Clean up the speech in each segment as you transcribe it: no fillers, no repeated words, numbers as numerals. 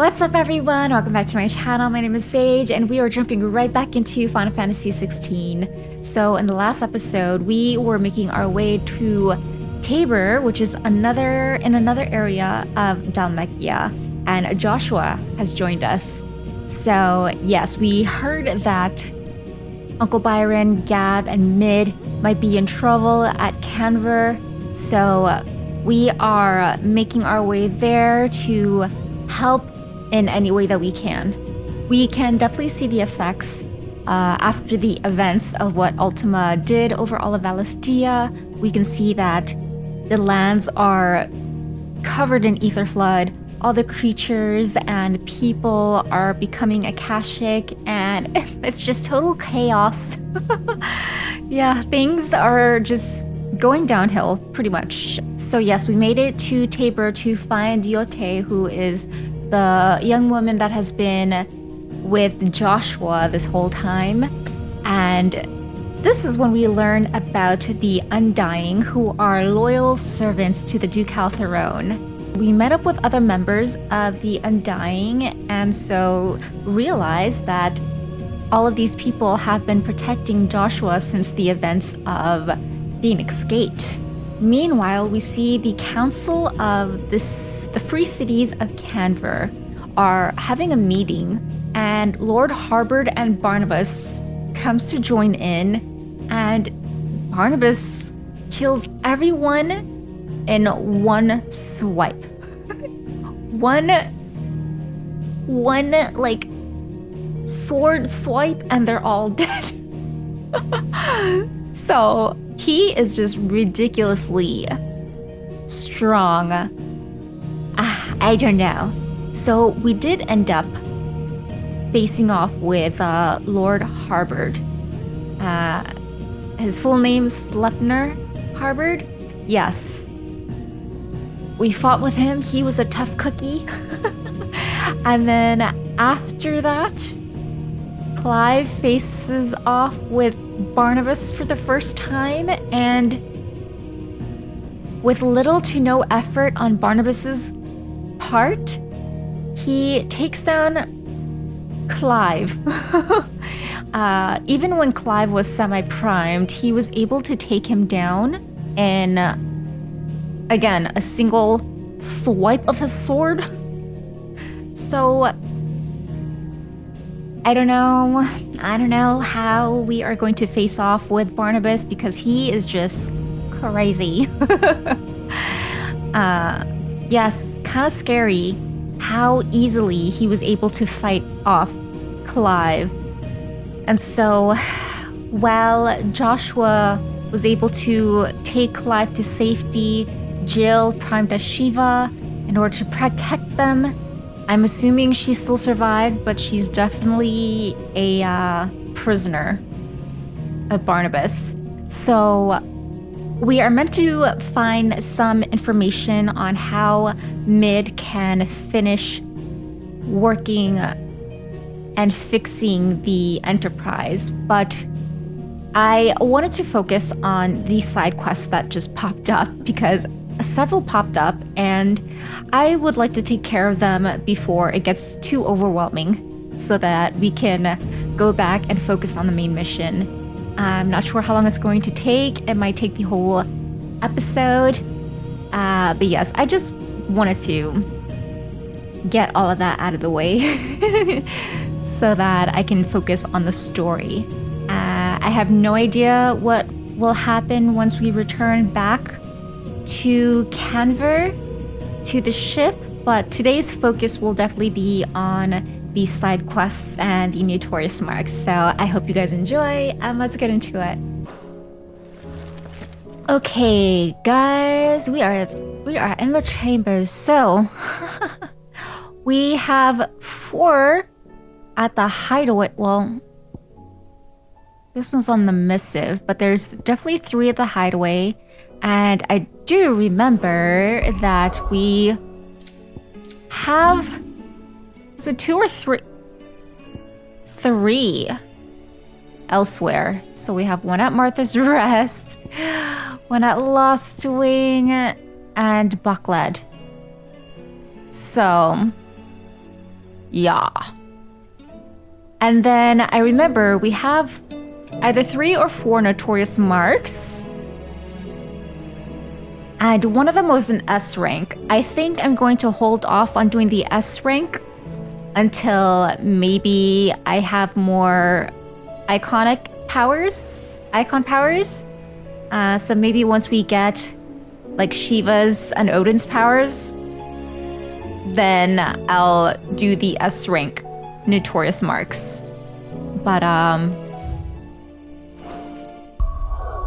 What's up everyone? Welcome back to my channel. My name is Sage and we are jumping right back into Final Fantasy XVI. So in the last episode, we were making our way to Tabor, which is another area of Dalmekia, and Joshua has joined us. So yes, we heard that Uncle Byron, Gav, and Mid might be in trouble at Canver. So we are making our way there to help in any way that we can. We can definitely see the effects after the events of what Ultima did over all of VALISTHEA. We can see that the lands are covered in ether flood. All the creatures and people are becoming Akashic, and it's just total chaos. Yeah, things are just going downhill pretty much. So yes, we made it to Tabor to find Yote, who is the young woman that has been with Joshua this whole time. And this is when we learn about the Undying, who are loyal servants to the Ducal throne. We met up with other members of the Undying and so realized that all of these people have been protecting Joshua since the events of Phoenix Gate. Meanwhile, we see the Council of the Free Cities of Canver are having a meeting, and Lord Harbord and Barnabas comes to join in, and Barnabas kills everyone in one swipe. one like sword swipe and they're all dead. So he is just ridiculously strong. I don't know. So we did end up facing off with Lord Harbord. His full name, Sleipnir Harbord? Yes. We fought with him. He was a tough cookie. And then after that, Clive faces off with Barnabas for the first time, and with little to no effort on Barnabas's part, he takes down Clive. Even when Clive was semi-primed, he was able to take him down in, again, a single swipe of his sword. So I don't know how we are going to face off with Barnabas because he is just crazy. Yes, kind of scary how easily he was able to fight off Clive. And so, while Joshua was able to take Clive to safety, Jill primed as Shiva in order to protect them. I'm assuming she still survived, but she's definitely a prisoner of Barnabas. So we are meant to find some information on how Mid can finish working and fixing the Enterprise, but I wanted to focus on the side quests that just popped up because several popped up and I would like to take care of them before it gets too overwhelming so that we can go back and focus on the main mission. I'm not sure how long it's going to take. It might take the whole episode. But yes, I just wanted to get all of that out of the way so that I can focus on the story. I have no idea what will happen once we return back to Canver, to the ship, but today's focus will definitely be on the side quests and the notorious marks. So I hope you guys enjoy, and let's get into it. Okay, guys, we are in the chambers. So we have 4 at the hideaway. Well, this one's on the missive, but there's definitely 3 at the hideaway. And I do remember that we have, was it 2 or 3? 3 elsewhere. So we have 1 at Martha's Rest, 1 at Lost Wing, and Buckland. So Yeah. And then I remember we have either 3 or 4 notorious marks. And one of them was an S rank. I think I'm going to hold off on doing the S rank until maybe I have more icon powers. So maybe once we get like Shiva's and Odin's powers, then I'll do the S rank notorious marks. But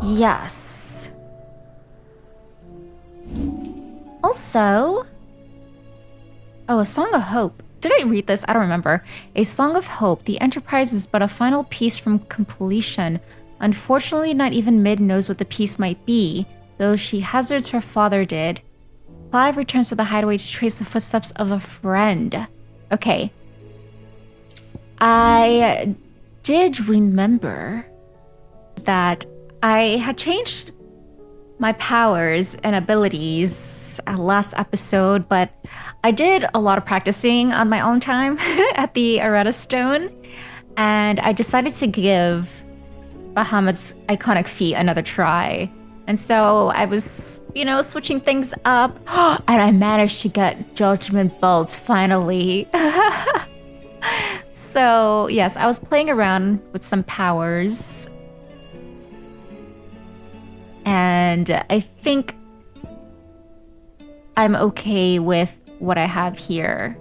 yes. Also, A Song of Hope. Did I read this? I don't remember. A Song of Hope. The Enterprise is but a final piece from completion. Unfortunately, not even Mid knows what the piece might be, though she hazards her father did. Clive returns to the hideaway to trace the footsteps of a friend. Okay. I did remember that I had changed my powers and abilities last episode, but I did a lot of practicing on my own time at the Areta Stone, and I decided to give Bahamut's iconic feat another try. And so I was, switching things up, and I managed to get Judgment Bolt finally. So, yes, I was playing around with some powers. And I think I'm okay with what I have here.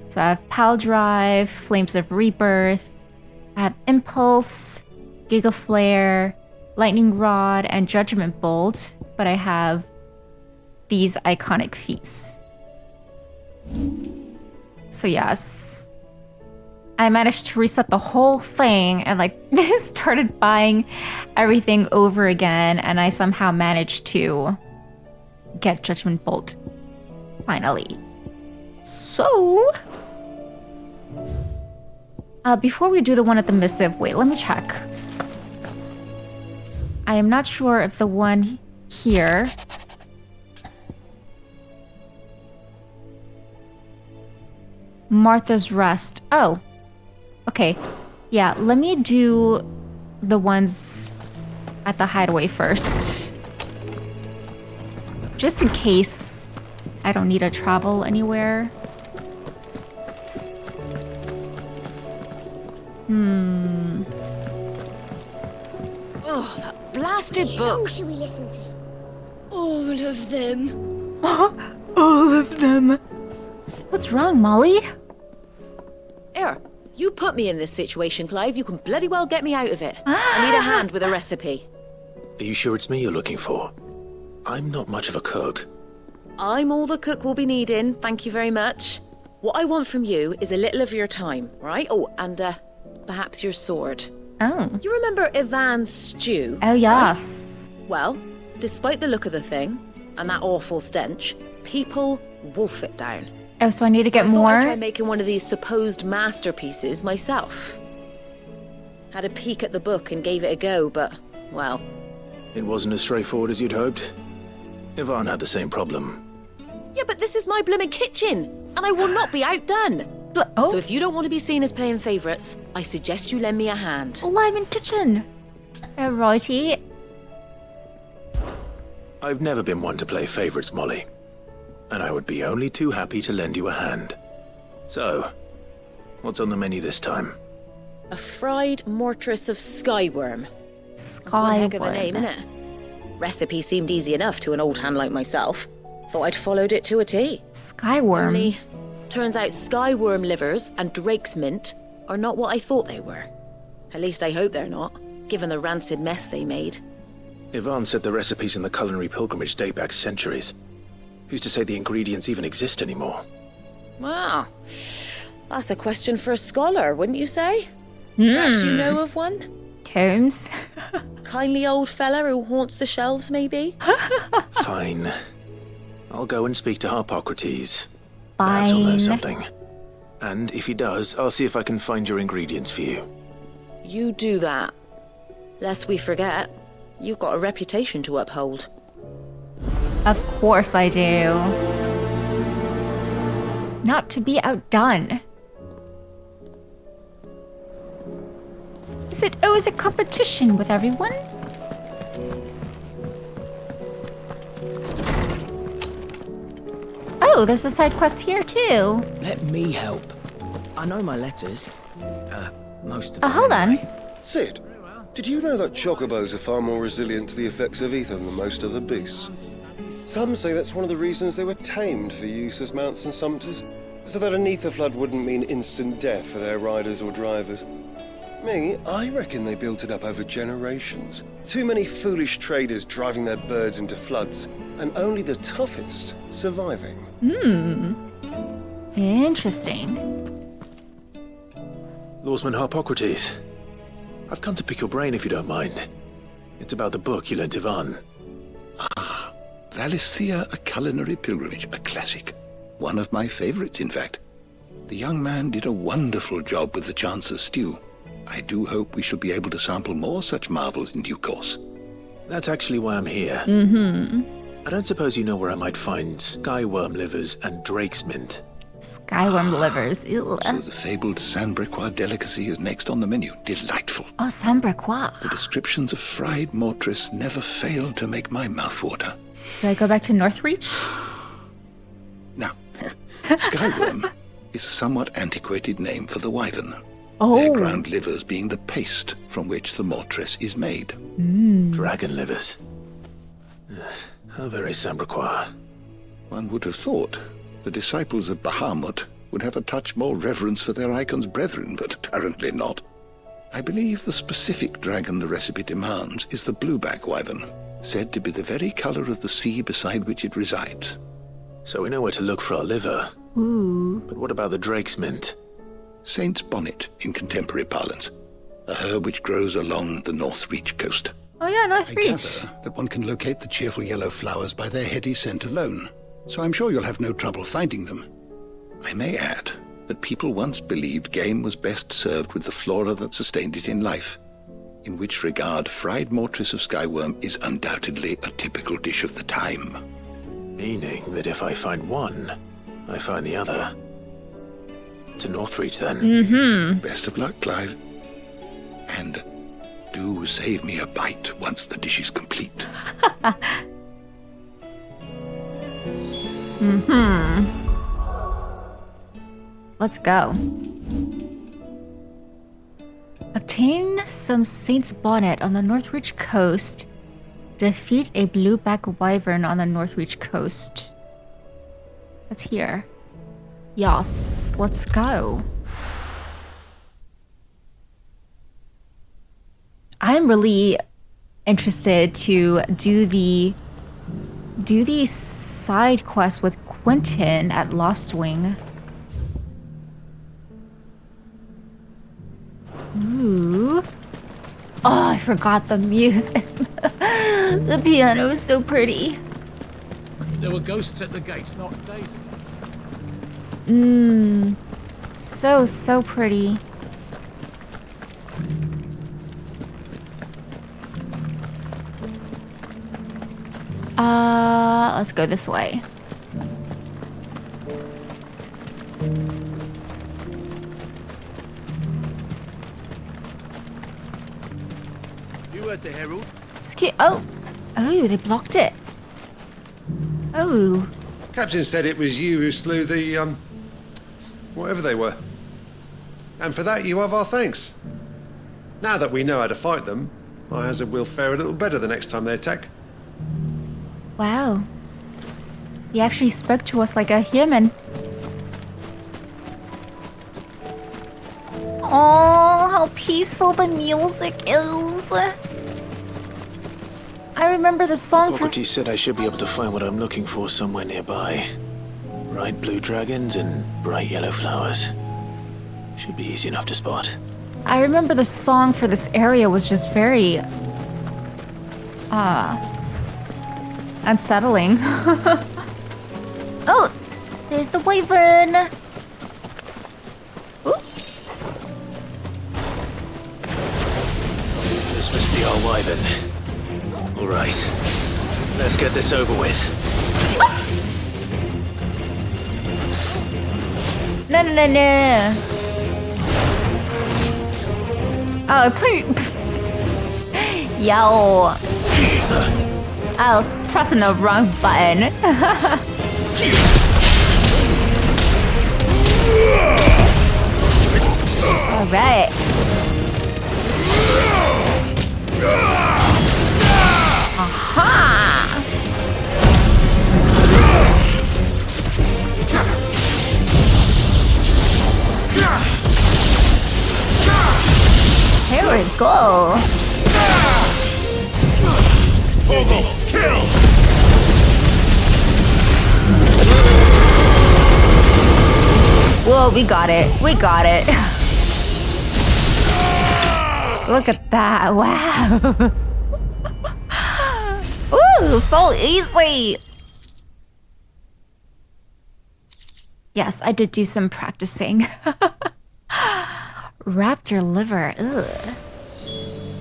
So I have Pal Drive, Flames of Rebirth, I have Impulse, Giga Flare, Lightning Rod, and Judgment Bolt, but I have these iconic feats. So yes, I managed to reset the whole thing and started buying everything over again, and I somehow managed to get Judgment Bolt finally. So before we do the one at the missive, wait, let me check. I am not sure if the one here. Martha's Rest. Oh, okay. Yeah, let me do the ones at the hideaway first. Just in case I don't need to travel anywhere. Oh, that blasted Which book. song should we listen to? All of them. All of them. What's wrong, Molly? Hare, you put me in this situation, Clive. You can bloody well get me out of it. I need a hand with a recipe. Are you sure it's me you're looking for? I'm not much of a cook. I'm all the cook will be needing, thank you very much. What I want from you is a little of your time, right? Oh, and perhaps your sword. Oh. You remember Ivan's stew? Oh, yes. Right? Well, despite the look of the thing, and that awful stench, people wolf it down. Oh, so I need to get I thought more? I'd try making one of these supposed masterpieces myself. Had a peek at the book and gave it a go, but, well... It wasn't as straightforward as you'd hoped. Ivan had the same problem. Yeah, but this is my blooming kitchen, and I will not be outdone. So if you don't want to be seen as playing favourites, I suggest you lend me a hand. Live in kitchen. Righty. I've never been one to play favourites, Molly. And I would be only too happy to lend you a hand. So, what's on the menu this time? A fried mortress of skyworm. That's one heck of a name, isn't it? Recipe seemed easy enough to an old hand like myself. Thought I'd followed it to a T. Skyworm. Only, turns out skyworm livers and drake's mint are not what I thought they were. At least I hope they're not, given the rancid mess they made. Ivan said the recipes in the culinary pilgrimage date back centuries. Who's to say the ingredients even exist anymore? Wow. That's a question for a scholar, wouldn't you say? Perhaps you know of one? Tomes. Kindly old fella who haunts the shelves, maybe? Fine. I'll go and speak to Harpocrates. Fine. Perhaps he'll know something. And if he does, I'll see if I can find your ingredients for you. You do that. Lest we forget, you've got a reputation to uphold. Of course I do. Not to be outdone. is it? Oh, is it competition with everyone? Oh, there's a side quest here too. Let me help. I know my letters. Most of them. Hold on. Sid, did you know that chocobos are far more resilient to the effects of ether than most other beasts? Some say that's one of the reasons they were tamed for use as mounts and sumpters, so that an ether flood wouldn't mean instant death for their riders or drivers. Me, I reckon they built it up over generations. Too many foolish traders driving their birds into floods, and only the toughest surviving. Interesting. Lawsman Harpocrates, I've come to pick your brain if you don't mind. It's about the book you lent Ivan. VALISTHEA, A Culinary Pilgrimage, a classic. One of my favorites, in fact. The young man did a wonderful job with the Chance's stew. I do hope we shall be able to sample more such marvels in due course. That's actually why I'm here. I don't suppose you know where I might find skyworm livers and drake's mint. Skyworm livers. Ew. So the fabled Saint-Brequois delicacy is next on the menu. Delightful. Oh, Saint-Brequois. The descriptions of fried mortress never fail to make my mouth water. Do I go back to Northreach? Now, skyworm is a somewhat antiquated name for the wyvern. Oh. Their ground livers being the paste from which the mortress is made. Dragon livers. How very Saint-Brequois. One would have thought the disciples of Bahamut would have a touch more reverence for their icon's brethren, but apparently not. I believe the specific dragon the recipe demands is the blueback wyvern, said to be the very color of the sea beside which it resides. So we know where to look for our liver. But what about the drake's mint? Saint's bonnet in contemporary parlance, a herb which grows along the Northreach coast. Oh yeah, I Northreach. gather that one can locate the cheerful yellow flowers by their heady scent alone, so I'm sure you'll have no trouble finding them. I may add that people once believed game was best served with the flora that sustained it in life, in which regard fried mortress of skyworm is undoubtedly a typical dish of the time. Meaning that if I find one, I find the other. To Northreach, then. Best of luck, Clive. And do save me a bite once the dish is complete. Let's go. Obtain some Saint's bonnet on the Northreach coast. Defeat a blueback wyvern on the Northreach coast. That's here. Yes, let's go. I'm really interested to do the side quest with Quentin at Lost Wing. Ooh. Oh, I forgot the music. The piano is so pretty. There were ghosts at the gates not days ago. So pretty. Let's go this way. You heard the herald? Oh, they blocked it. Oh. Captain said it was you who slew the, whatever they were. And for that you have our thanks. Now that we know how to fight them, I hazard we'll fare a little better the next time they attack. Wow. He actually spoke to us like a human. Oh, how peaceful the music is. I remember the song from... Socrates said I should be able to find what I'm looking for somewhere nearby. Bright blue dragons and bright yellow flowers. Should be easy enough to spot. I remember the song for this area was just very... unsettling. Oh! There's the wyvern! Ooh. This must be our wyvern. All right, let's get this over with. No. Oh, please. Yo. I was pressing the wrong button. All right. Aha! Here we go. Kill! Whoa, we got it. We got it. Look at that. Wow. Ooh, so easy. Yes, I did do some practicing. Raptor liver. Ugh.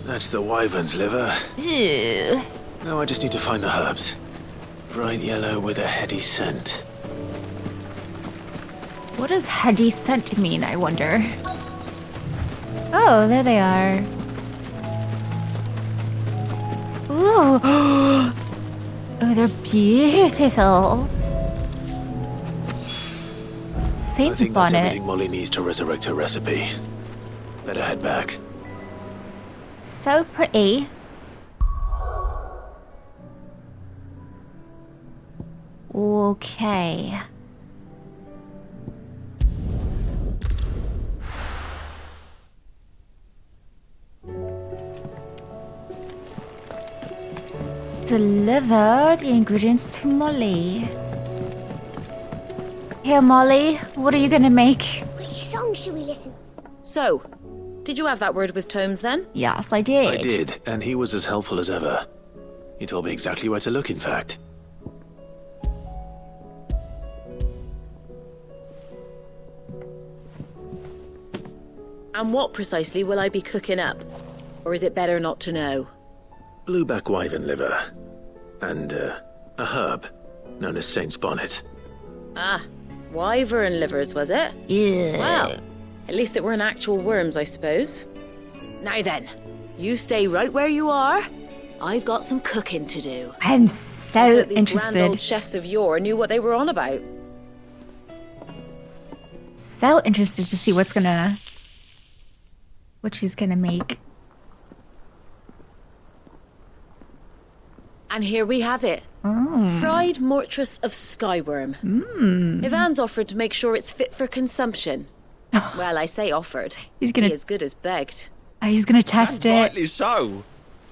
That's the wyvern's liver. Ew. Now I just need to find the herbs. Bright yellow with a heady scent. What does heady scent mean, I wonder? Oh, there they are. Ooh. Oh, they're beautiful. I Saint's think that's bonnet. everything Molly needs to resurrect her recipe. Better head back. So pretty. Okay. Deliver the ingredients to Molly. Here, Molly, what are you gonna make? Which song should we listen? So, did you have that word with Tomes then? Yes, I did. I did, and he was as helpful as ever. He told me exactly where to look, in fact. And what precisely will I be cooking up? Or is it better not to know? Blueback wyvern liver. And, a herb known as Saint's bonnet. Ah, wyvern livers, was it? Yeah. Well, at least it weren't actual worms, I suppose. Now then, you stay right where you are. I've got some cooking to do. I'm so These grand interested. old chefs of yore knew what they were on about. So interested to see what she's gonna make. And here we have it. Fried mortress of skyworm. Ivan's offered to make sure it's fit for consumption. Well, I say offered. He's gonna- Be as good as begged. Oh, he's gonna test it. Rightly so.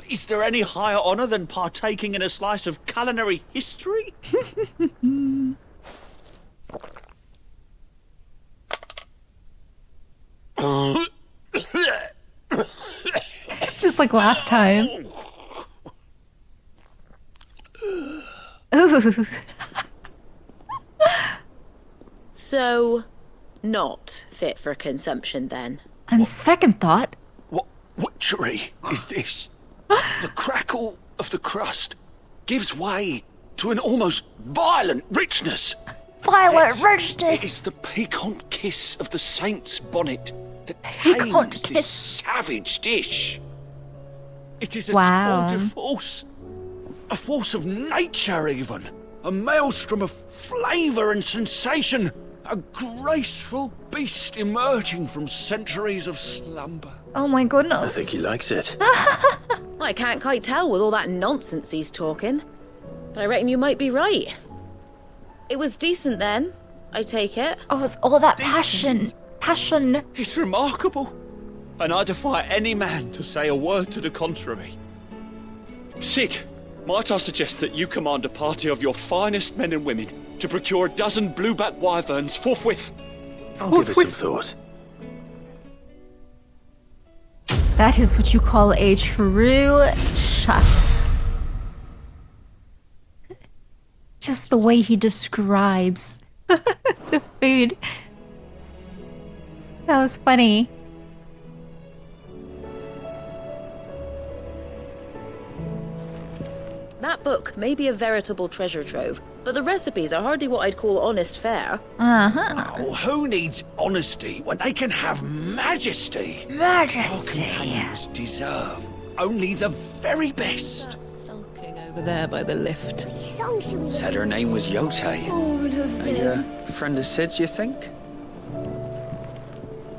Is there any higher honour than partaking in a slice of culinary history? It's just like last time. Ooh. So, not fit for consumption then. On second thought, What witchery is this? The crackle of the crust gives way to an almost violent richness. violent It richness. is the piquant kiss of the saint's bonnet that Piquant tames kiss. this savage dish. It is a Wow. tour de force, a force of nature even, a maelstrom of flavour and sensation, a graceful beast emerging from centuries of slumber. Oh my I goodness. think he likes it. I can't quite tell with all that nonsense he's talking. But I reckon you might be right. It was decent then, I take it. Oh, it's all that passion. Passion. It's remarkable, and I defy any man to say a word to the contrary. Sid, might I suggest that you command a party of your finest men and women to procure a dozen blueback wyverns forthwith? I'll give it some thought. That is what you call a true chef. Just the way he describes the food. That was funny. That book may be a veritable treasure trove, but the recipes are hardly what I'd call honest fare. Uh-huh. Oh, who needs honesty when they can have majesty? Majesty. Our companions deserve only the very best. Sulking over there by the lift. Song shall we Said listen her name was Yote. All of them. A friend of Sid's, you think?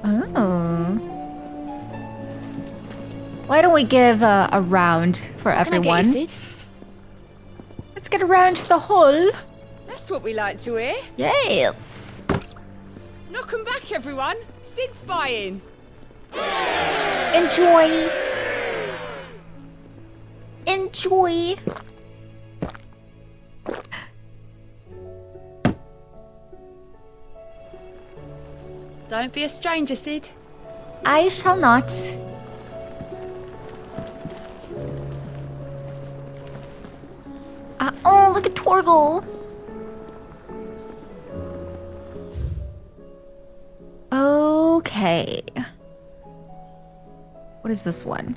Oh. Why don't we give a round for everyone? Can I get you, Sid? Let's get a round for the whole. That's what we like to hear. Yes. Knock 'em back, everyone. Sid's buying. Enjoy. Enjoy. Don't be a stranger, Sid. I shall not. Oh, look at Torgal. Okay. What is this one?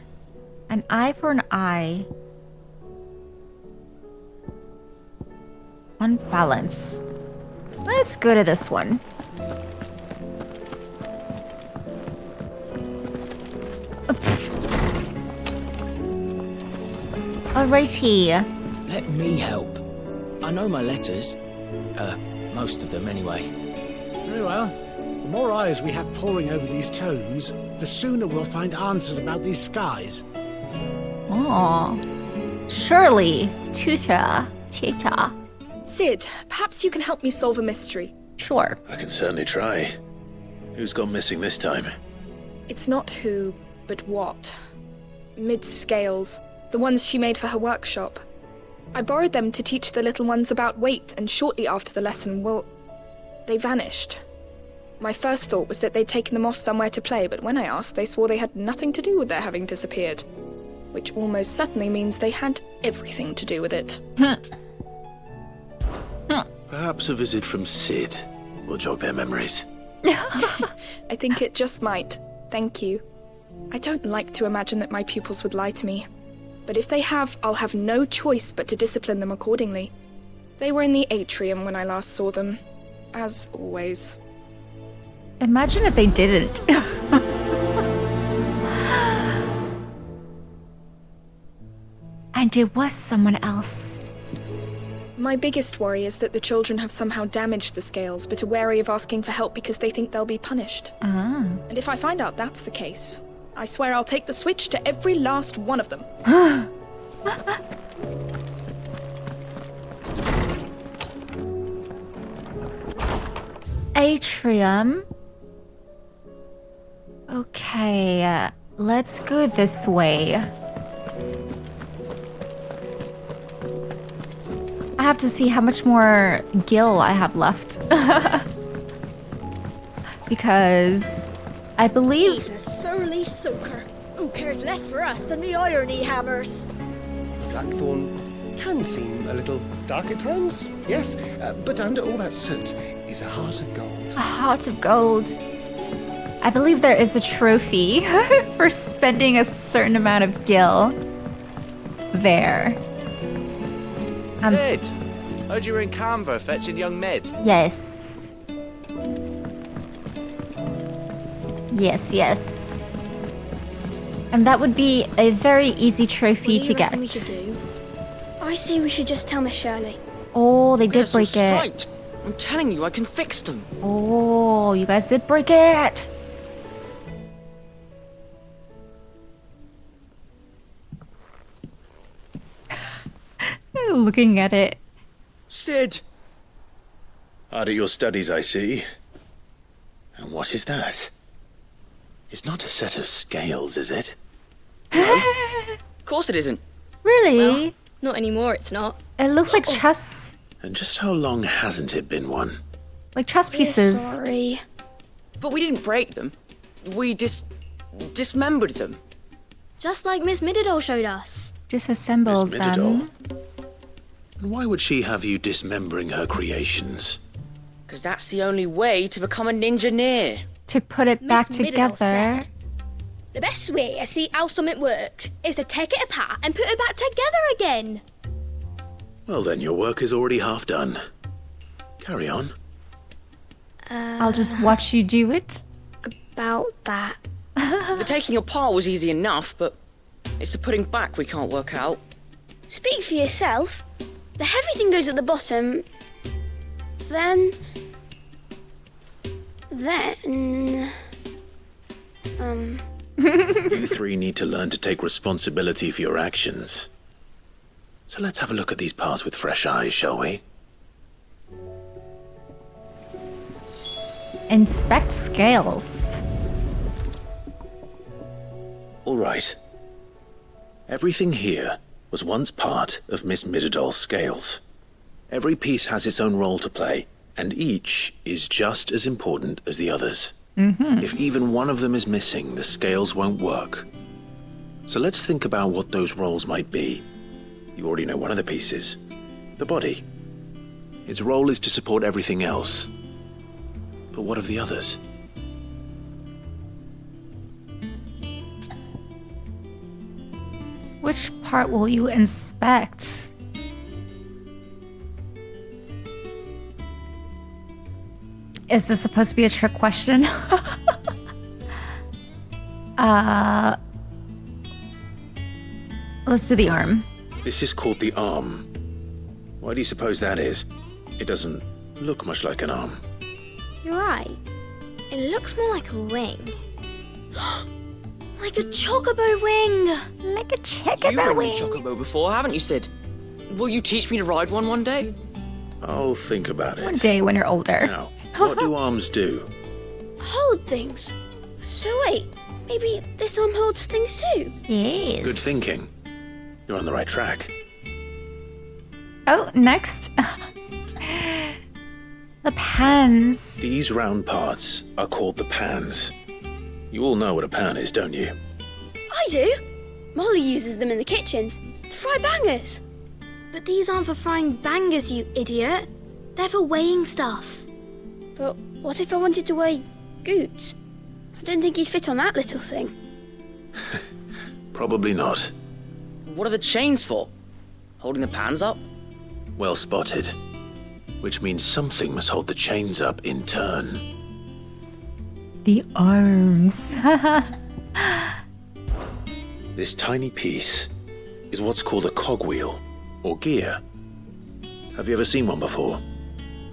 An eye for an eye. On balance. Let's go to this one. Alrighty. Let me help. I know my letters. Most of them anyway. Very well. The more eyes we have poring over these tomes, the sooner we'll find answers about these skies. Oh. Shirley. Tutor. Sid, perhaps you can help me solve a mystery. Sure. I can certainly try. Who's gone missing this time? It's not who, but what. Mid-scales, the ones she made for her workshop. I borrowed them to teach the little ones about weight, and shortly after the lesson, well, they vanished. My first thought was that they'd taken them off somewhere to play, but when I asked, they swore they had nothing to do with their having disappeared. Which almost certainly means they had everything to do with it. Perhaps a visit from Sid will jog their memories. I think it just might. Thank you. I don't like to imagine that my pupils would lie to me. But if they have, I'll have no choice but to discipline them accordingly. They were in the atrium when I last saw them. As always. Imagine if they didn't. And it was someone else. My biggest worry is that the children have somehow damaged the scales, but are wary of asking for help because they think they'll be punished. Ah. And if I find out that's the case, I swear I'll take the switch to every last one of them. Atrium. Okay, let's go this way. I have to see how much more gil I have left. Because I believe... He's a surly soaker. Who cares less for us than the irony hammers? Blackthorn can seem a little dark at times, yes, but under all that soot is a heart of gold. A heart of gold. I believe there is a trophy for spending a certain amount of gil there. Sid, heard you were in Canva fetching young Med. Yes. Yes. And that would be a very easy trophy to get. We should do? I say we should just tell Miss Shirley. Oh, they did break it. Right. I'm telling you, I can fix them. Oh, you guys did break it. Looking at it. Sid! Hard at your studies, I see. And what is that? It's not a set of scales, is it? Of course it isn't. Really? Well, not anymore, it's not. It looks like chess. And just how long hasn't it been one? Like chess pieces. Sorry. But we didn't break them. We dismembered them. Just like Miss Mididol showed us. Disassembled Miss them. Mididol? And why would she have you dismembering her creations? Because that's the only way to become a ninja-near. To put it back Miss Mididol together. said, the best way to see how something worked is to take it apart and put it back together again. Well then, your work is already half done. Carry on. I'll just watch you do it. About that. The taking apart was easy enough, but it's the putting back we can't work out. Speak for yourself. The heavy thing goes at the bottom. Then... You three need to learn to take responsibility for your actions. So let's have a look at these parts with fresh eyes, shall we? Inspect scales. All right. Everything here was once part of Miss Midadol's scales. Every piece has its own role to play, and each is just as important as the others. If even one of them is missing, the scales won't work. So let's think about what those roles might be. You already know one of the pieces. The body. Its role is to support everything else. But what of the others? Which part will you inspect? Is this supposed to be a trick question? Let's do the arm. This is called the arm. Why do you suppose that is? It doesn't look much like an arm. You're right. It looks more like a wing. Like a chocobo wing! Like a chocobo You've wing! ridden a chocobo before, haven't you, Sid? Will you teach me to ride one day? I'll think about it. One day when you're older. Now, what do arms do? Hold things. So wait, maybe this arm holds things too? Yes. Good thinking. You're on the right track. Oh, next. The pans. These round parts are called the pans. You all know what a pan is, don't you? I do. Molly uses them in the kitchens to fry bangers. But these aren't for frying bangers, you idiot. They're for weighing stuff. But what if I wanted to weigh goods? I don't think he'd fit on that little thing. Probably not. What are the chains for? Holding the pans up? Well spotted. Which means something must hold the chains up in turn. The arms. This tiny piece is what's called a cogwheel, or gear. Have you ever seen one before?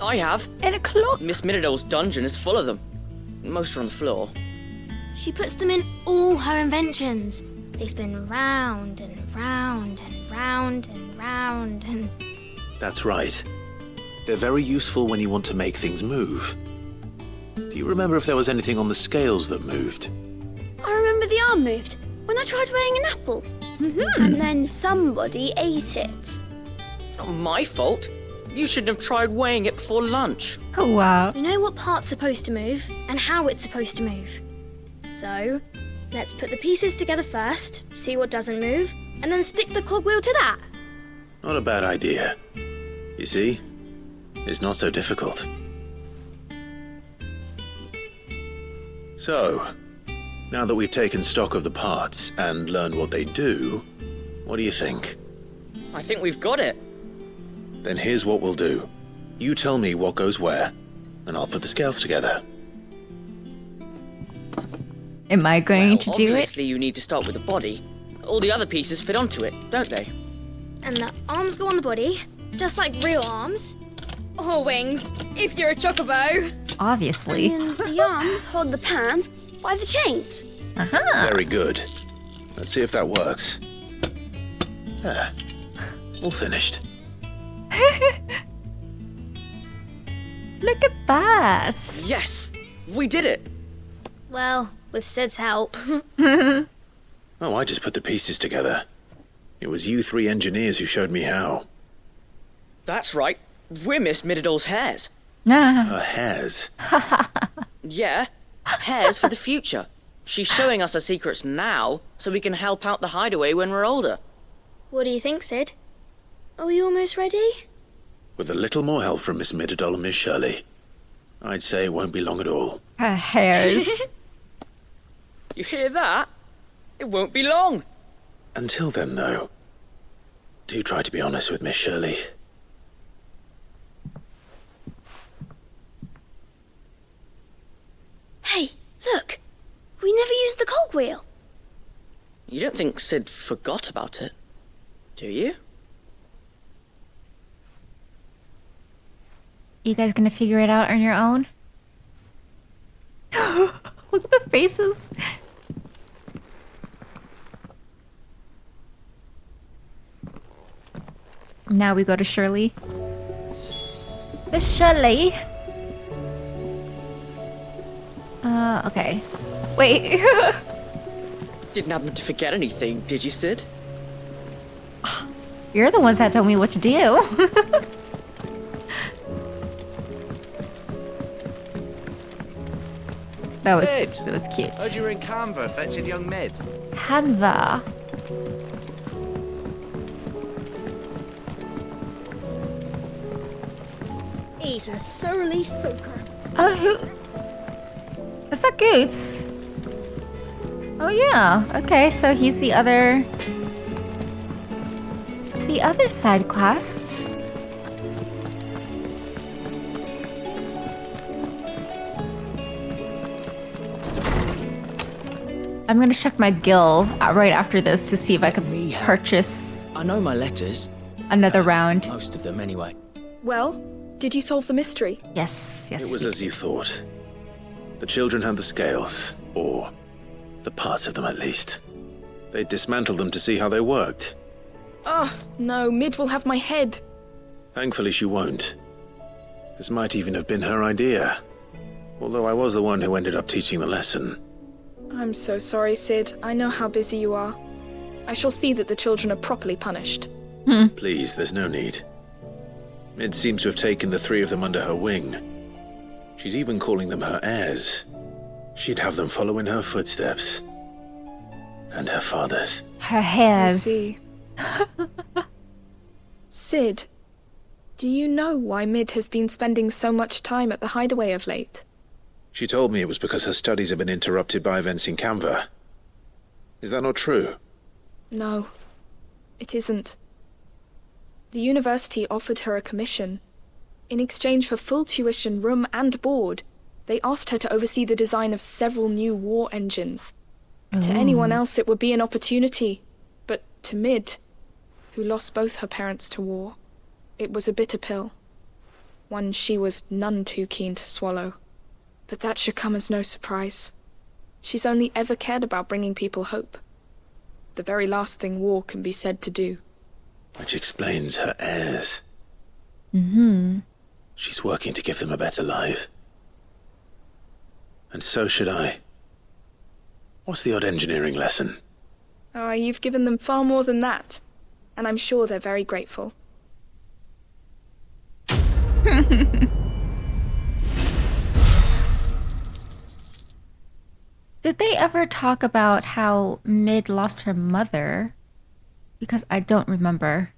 I have. And a clock. Miss Midadol's dungeon is full of them. Most are on the floor. She puts them in all her inventions. They spin round and round and round and round and... That's right. They're very useful when you want to make things move. Do you remember if there was anything on the scales that moved? I remember the arm moved when I tried weighing an apple. And then somebody ate it. It's not my fault. You shouldn't have tried weighing it before lunch. Oh, wow. You know what part's supposed to move and how it's supposed to move. So, let's put the pieces together first, see what doesn't move, and then stick the cogwheel to that. Not a bad idea. You see? It's not so difficult. So, now that we've taken stock of the parts and learned what they do, what do you think? I think we've got it. Then here's what we'll do. You tell me what goes where, and I'll put the scales together. Am I going to do it? Obviously you need to start with the body. All the other pieces fit onto it, don't they? And the arms go on the body, just like real arms. Or wings, if you're a chocobo. Obviously. And the arms hold the pans by the chains. Very good. Let's see if that works. Ah, all finished. Look at that. Yes, we did it. Well, with Sid's help. Oh, I just put the pieces together. It was you three engineers who showed me how. That's right. We're Miss Midadol's hares. Her hairs? Yeah, hares for the future. She's showing us her secrets now, so we can help out the hideaway when we're older. What do you think, Sid? Are we almost ready? With a little more help from Miss Midadol and Miss Shirley, I'd say it won't be long at all. Her hairs. You hear that? It won't be long. Until then, though, do try to be honest with Miss Shirley. Hey, look! We never used the cogwheel. You don't think Sid forgot about it, do you? You guys gonna figure it out on your own? Look at the faces. Now we go to Shirley. Miss Shirley. Okay. Wait. Didn't happen to forget anything, did you, Sid? You're the ones that told me what to do. That was cute. Heard you were in Canva fetching young Mid. Canva. He's a surly soaker. Oh, who? Is that Goots? Oh yeah. Okay, so he's the other side quest. I'm gonna check my gill right after this to see if I can purchase. I know my letters. Another round. Most of them, anyway. Well, did you solve the mystery? Yes, yes. It was as you thought. The children had the scales, or the parts of them at least. They dismantled them to see how they worked. Oh, no, Mid will have my head. Thankfully she won't. This might even have been her idea. Although I was the one who ended up teaching the lesson. I'm so sorry, Sid. I know how busy you are. I shall see that the children are properly punished. Please, there's no need. Mid seems to have taken the three of them under her wing. She's even calling them her heirs. She'd have them follow in her footsteps. And her father's. Her hairs. I see. Sid, do you know why Mid has been spending so much time at the hideaway of late? She told me it was because her studies have been interrupted by events in Canva. Is that not true? No, it isn't. The university offered her a commission. In exchange for full tuition, room and board, they asked her to oversee the design of several new war engines. To anyone else it would be an opportunity, but to Mid, who lost both her parents to war, it was a bitter pill. One she was none too keen to swallow. But that should come as no surprise. She's only ever cared about bringing people hope. The very last thing war can be said to do. Which explains her heirs. She's working to give them a better life. And so should I. What's the odd engineering lesson? Oh, you've given them far more than that. And I'm sure they're very grateful. Did they ever talk about how Mid lost her mother? Because I don't remember.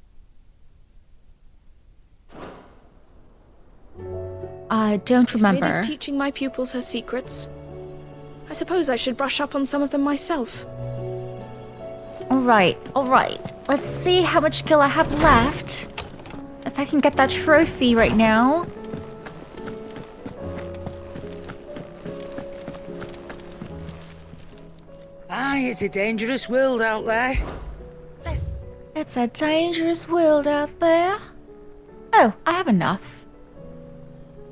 I don't remember. Mid is teaching my pupils her secrets. I suppose I should brush up on some of them myself. Alright. Let's see how much skill I have left. If I can get that trophy right now. Aye, it's a dangerous world out there. It's a dangerous world out there. Oh, I have enough.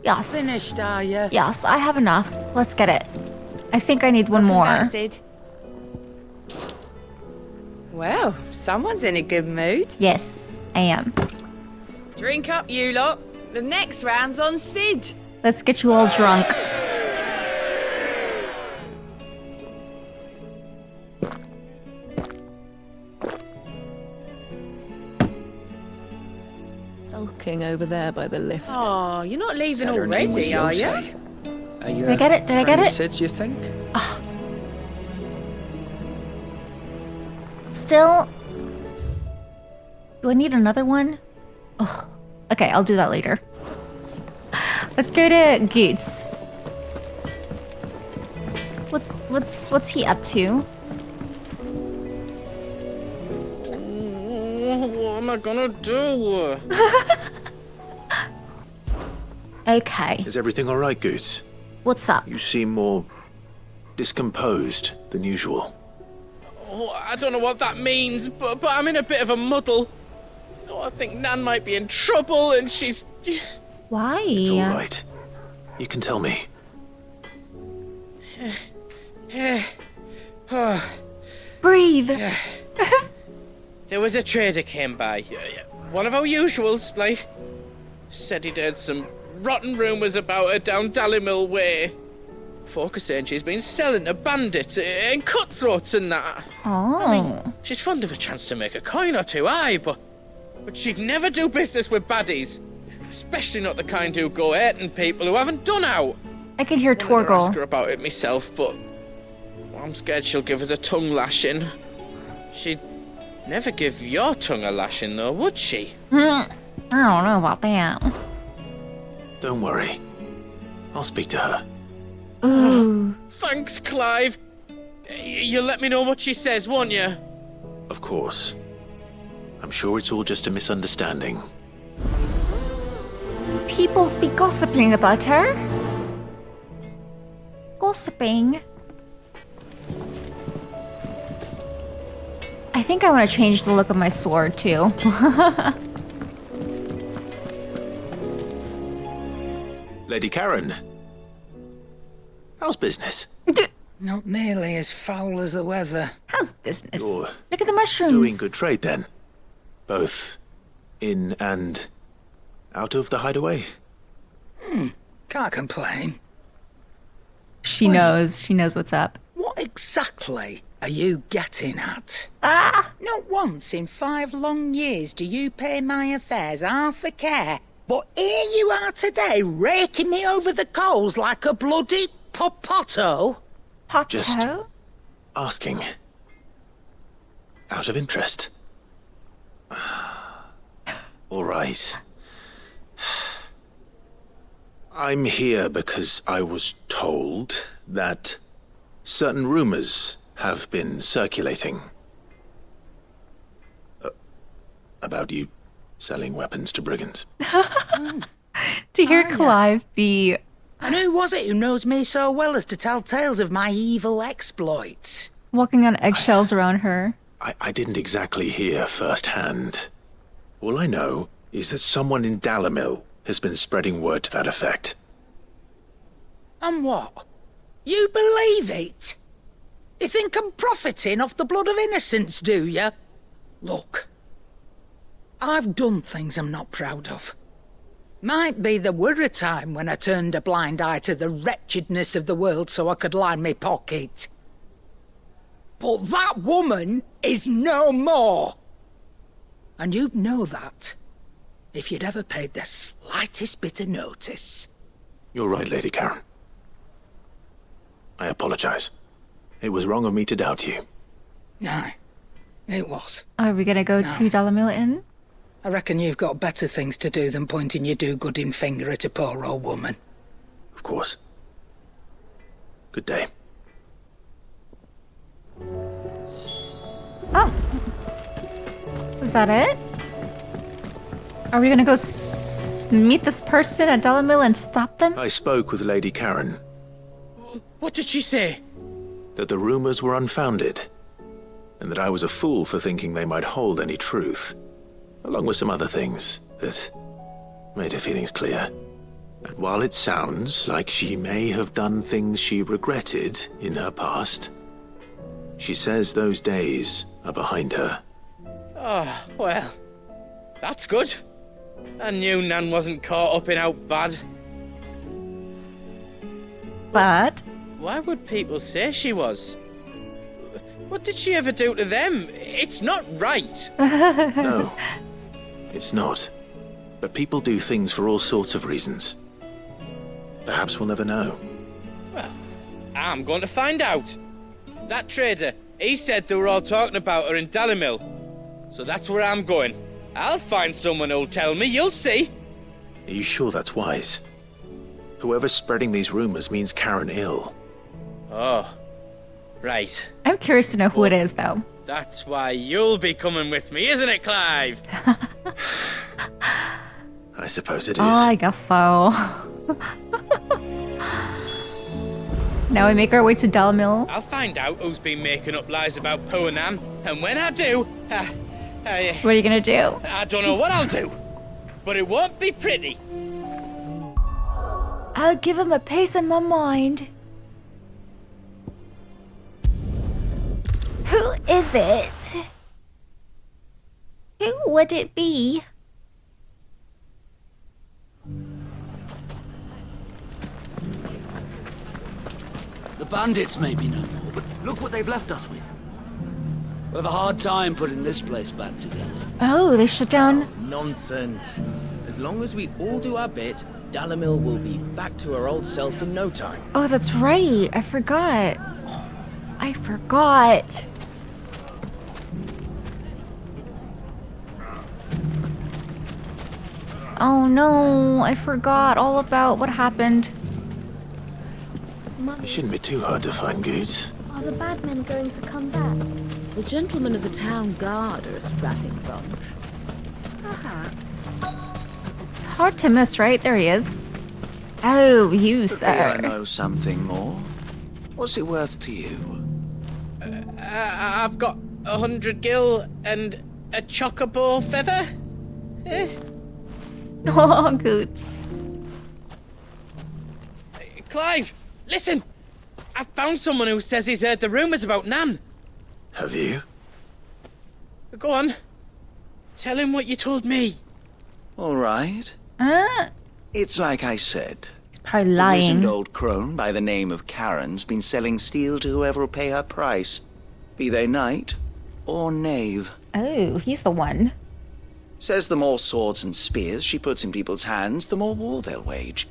Yes. Finished, are you? Yes, I have enough. Let's get it. I think I need one more. Back, Sid. Well, someone's in a good mood. Yes, I am. Drink up, you lot. The next round's on Sid. Let's get you all drunk. Sulking over there by the lift. Oh, you're not leaving already, are you? Did I get it? Did I get it? Sid, you think? Still. Do I need another one? Oh, okay, I'll do that later. Let's go to Goots. What's he up to? What am I gonna do? Okay. Is everything all right, Goots? What's up? You seem more discomposed than usual. Oh, I don't know what that means, but I'm in a bit of a muddle. Oh, I think Nan might be in trouble and she's... Why? It's all right. You can tell me. Breathe. There was a trader came by. One of our usuals, like. Said he'd heard some rotten rumours about her down Dallimil Way. Folk are saying she's been selling to bandits and cutthroats and that. Oh. I mean, she's fond of a chance to make a coin or two, aye, but she'd never do business with baddies. Especially not the kind who go hurting people who haven't done out. I can hear I Torgal. ask her about it myself, but I'm scared she'll give us a tongue lashing. She'd never give your tongue a lashing, though, would she? I don't know about that. Don't worry. I'll speak to her. Ooh. Thanks, Clive. You'll let me know what she says, won't you? Of course. I'm sure it's all just a misunderstanding. People's be gossiping about her. Gossiping. I think I want to change the look of my sword too. Lady Karen. How's business? Not nearly as foul as the weather. How's business? You're Look at the mushrooms. doing good trade then. Both in and out of the hideaway. Can't complain. She knows. She knows what's up. What exactly are you getting at? Not once in 5 long years do you pay my affairs half a care. But here you are today, raking me over the coals like a bloody popoto. Just asking. Out of interest. All right. I'm here because I was told that certain rumors have been circulating. About you selling weapons to brigands. To hear Clive be... And who was it who knows me so well as to tell tales of my evil exploits? walking on eggshells around her. I didn't exactly hear firsthand. All I know is that someone in Dallimil has been spreading word to that effect. And what? You believe it? You think I'm profiting off the blood of innocents, do you? Look, I've done things I'm not proud of. Might be there were a time when I turned a blind eye to the wretchedness of the world so I could line my pocket. But that woman is no more. And you'd know that if you'd ever paid the slightest bit of notice. You're right, Lady Karen. I apologize. It was wrong of me to doubt you. No, it was. Are we gonna go to Dallimil Inn? I reckon you've got better things to do than pointing your do-gooding finger at a poor old woman. Of course. Good day. Oh. Was that it? Are we gonna go meet this person at Dallimil and stop them? I spoke with Lady Karen. What did she say? That the rumors were unfounded, and that I was a fool for thinking they might hold any truth, along with some other things that made her feelings clear. And while it sounds like she may have done things she regretted in her past, she says those days are behind her. Oh, well, that's good. I knew Nan wasn't caught up in out bad. But? Why would people say she was? What did she ever do to them? It's not right. No, it's not. But people do things for all sorts of reasons. Perhaps we'll never know. Well, I'm going to find out. That trader, he said they were all talking about her in Dallimil. So that's where I'm going. I'll find someone who'll tell me, you'll see. Are you sure that's wise? Whoever's spreading these rumors means Karen ill. Oh, right. I'm curious to know who it is, though. That's why you'll be coming with me, isn't it, Clive? I suppose it is. Oh, I guess so. Now we make our way to Dalimil. I'll find out who's been making up lies about Poe and Nan, and when I do, what are you gonna do? I don't know what I'll do, but it won't be pretty. I'll give him a piece of my mind. Who is it? Who would it be? The bandits may be no more, but look what they've left us with. We have a hard time putting this place back together. Oh, they shut down. Nonsense. As long as we all do our bit, Dalimil will be back to her old self in no time. Oh, that's right. I forgot. I forgot. Oh no, I forgot all about what happened. It shouldn't be too hard to find goods. Are the bad men going to come back? The gentlemen of the town guard are a strapping bunch. Perhaps. It's hard to miss, right? There he is. Oh, you, But may I sir. know something more? What's it worth to you? I've got 100 gil and a chocobo feather. Oh, Goots. Clive, listen! I found someone who says he's heard the rumours about Nan. Have you? Go on. Tell him what you told me. All right. It's like I said. He's probably The lying. wizened old crone by the name of Karen's been selling steel to whoever will pay her price, be they knight or knave. Oh, he's the one. Says the more swords and spears she puts in people's hands, the more war they'll wage.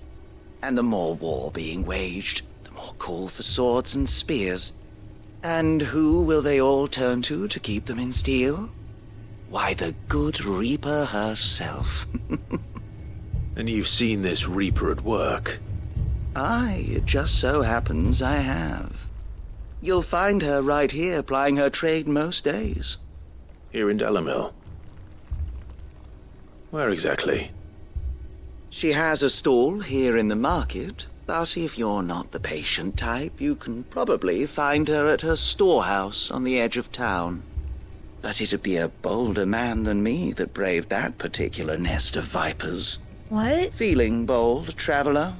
And the more war being waged, the more call for swords and spears. And who will they all turn to keep them in steel? Why, the good Reaper herself. And you've seen this Reaper at work? Aye, it just so happens I have. You'll find her right here plying her trade most days. Here in Dalimil? Where exactly? She has a stall here in the market, but if you're not the patient type, you can probably find her at her storehouse on the edge of town. But it'd be a bolder man than me that braved that particular nest of vipers. What? Feeling bold, traveler?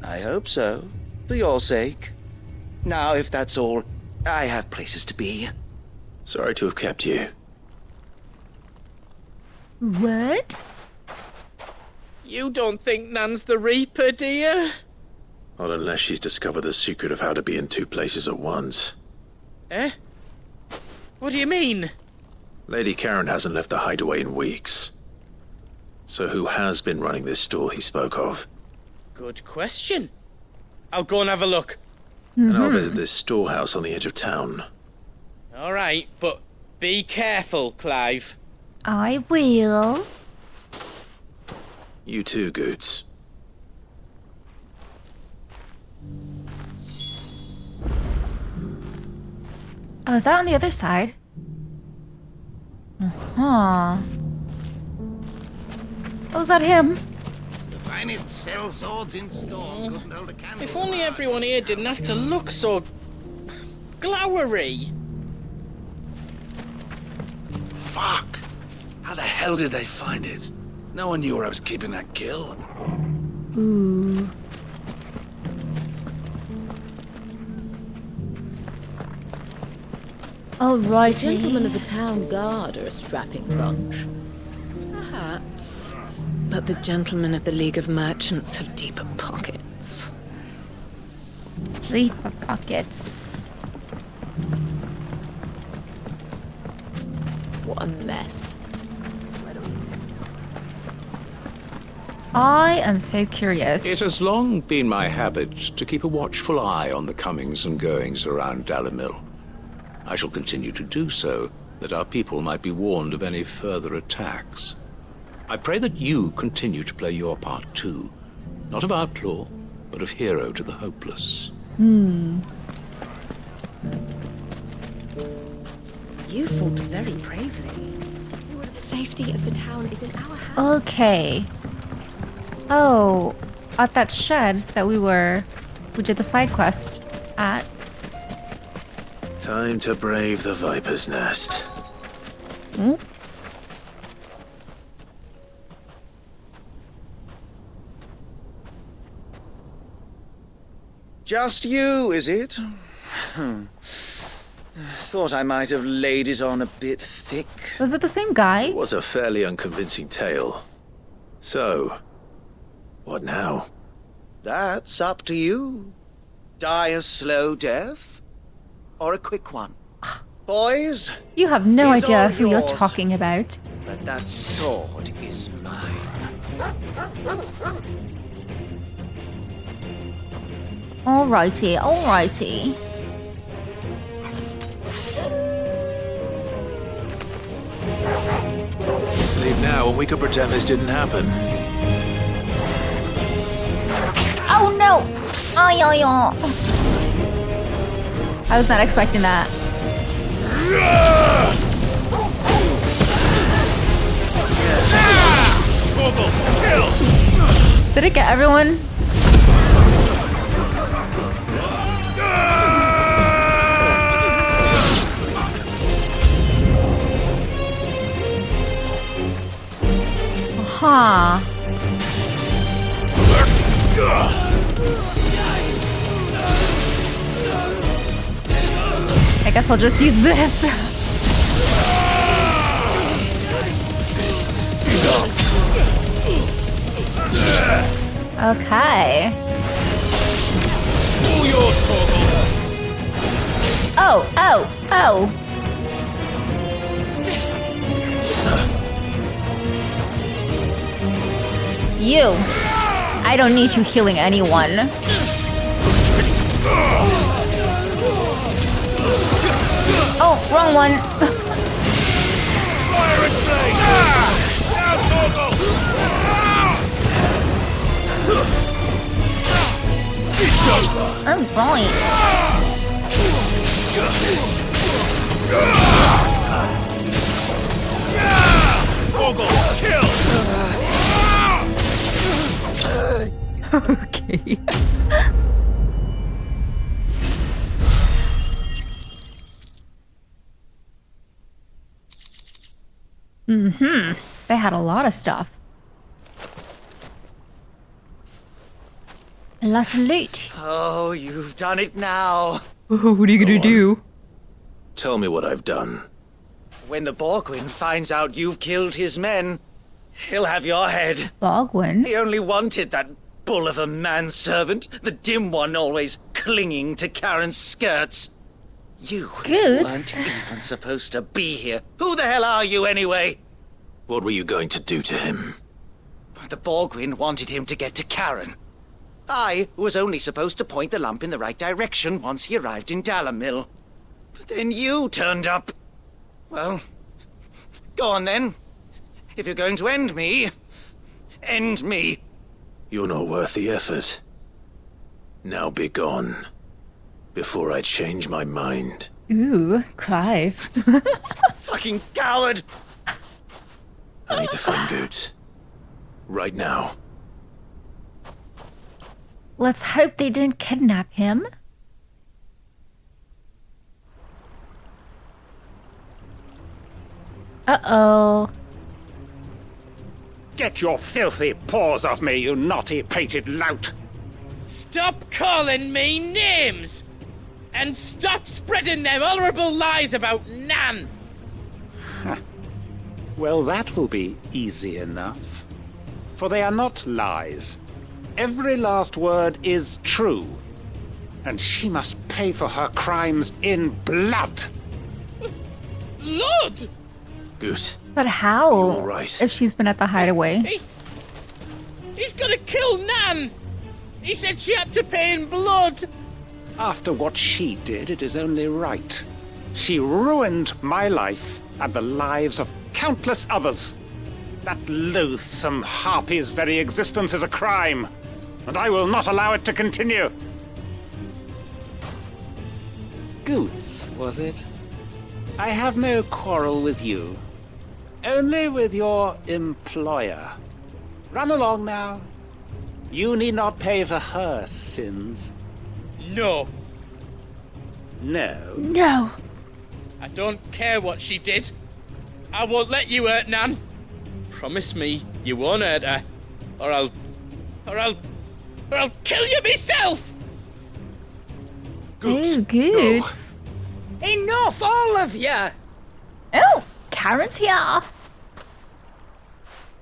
I hope so, for your sake. Now, if that's all, I have places to be. Sorry to have kept you. What? You don't think Nan's the Reaper, do you? Not unless she's discovered the secret of how to be in two places at once. Eh? What do you mean? Lady Karen hasn't left the hideaway in weeks. So who has been running this stall he spoke of? Good question. I'll go and have a look. And I'll visit this storehouse on the edge of town. All right, but be careful, Clive. I will. You too, Goots. Oh, is that on the other side? Uh-huh. Oh, is that him? The finest sell swords in Storm couldn't hold a candle. If only everyone here didn't have to look so glowery. Fuck! How the hell did they find it? No one knew where I was keeping that kill. Ooh. Alrighty. The gentlemen of the town guard are a strapping bunch. Perhaps. But the gentlemen of the League of Merchants have deeper pockets. Deeper pockets. What a mess. I am so curious. It has long been my habit to keep a watchful eye on the comings and goings around Dalimil. I shall continue to do so, that our people might be warned of any further attacks. I pray that you continue to play your part too, not of outlaw, but of hero to the hopeless. Hmm. You fought very bravely. The safety of the town is in our hands. Okay. Oh, at that shed that we did the side quest. at? Time to brave the Viper's Nest. Hmm? Just you, is it? Thought I might have laid it on a bit thick. Was it the same guy? It was a fairly unconvincing tale. So, what now? That's up to you. Die a slow death, or a quick one. Boys, You have no He's idea all who you're yours. talking about. but that sword is mine. Alrighty, alrighty. Leave now and we could pretend this didn't happen. Oh no! Ay, ay, ay. I was not expecting that. Did it get everyone? Huh. I guess I'll just use this. Okay. Oh, oh, oh. You. I don't need you healing anyone. Oh, wrong one. Oh, right. Okay. Mm-hmm. They had a lot of stuff. A lot of loot. Oh, you've done it now. What are you gonna do? Tell me what I've done. When the Borgwin finds out you've killed his men, he'll have your head. Borgwin? He only wanted that bull of a manservant, the dim one always clinging to Karen's skirts. You weren't even supposed to be here. Who the hell are you anyway? What were you going to do to him? The Borgwin wanted him to get to Karen. I was only supposed to point the lamp in the right direction once he arrived in Dalamil. But then you turned up. Well, go on then. If you're going to end me, end me. You're not worth the effort. Now be gone, before I change my mind. Ooh, Clive. Fucking coward! I need to find Goots. Right now. Let's hope they didn't kidnap him. Uh-oh. Get your filthy paws off me, you naughty-pated lout! Stop calling me names! And stop spreading them horrible lies about Nan! Well, that will be easy enough. For they are not lies. Every last word is true. And she must pay for her crimes in blood. Blood? Goose. But how? You're all right. If she's been at the hideaway. He's gonna kill Nan! He said she had to pay in blood! After what she did, it is only right. She ruined my life and the lives of countless others. That loathsome harpy's very existence is a crime, and I will not allow it to continue. Goots, was it? I have no quarrel with you. Only with your employer. Run along now. You need not pay for her sins. No. No. No. I don't care what she did. I won't let you hurt Nan. Promise me you won't hurt her, or I'll kill you myself. Ooh, good. No. Enough, all of you. Oh, Karen's here.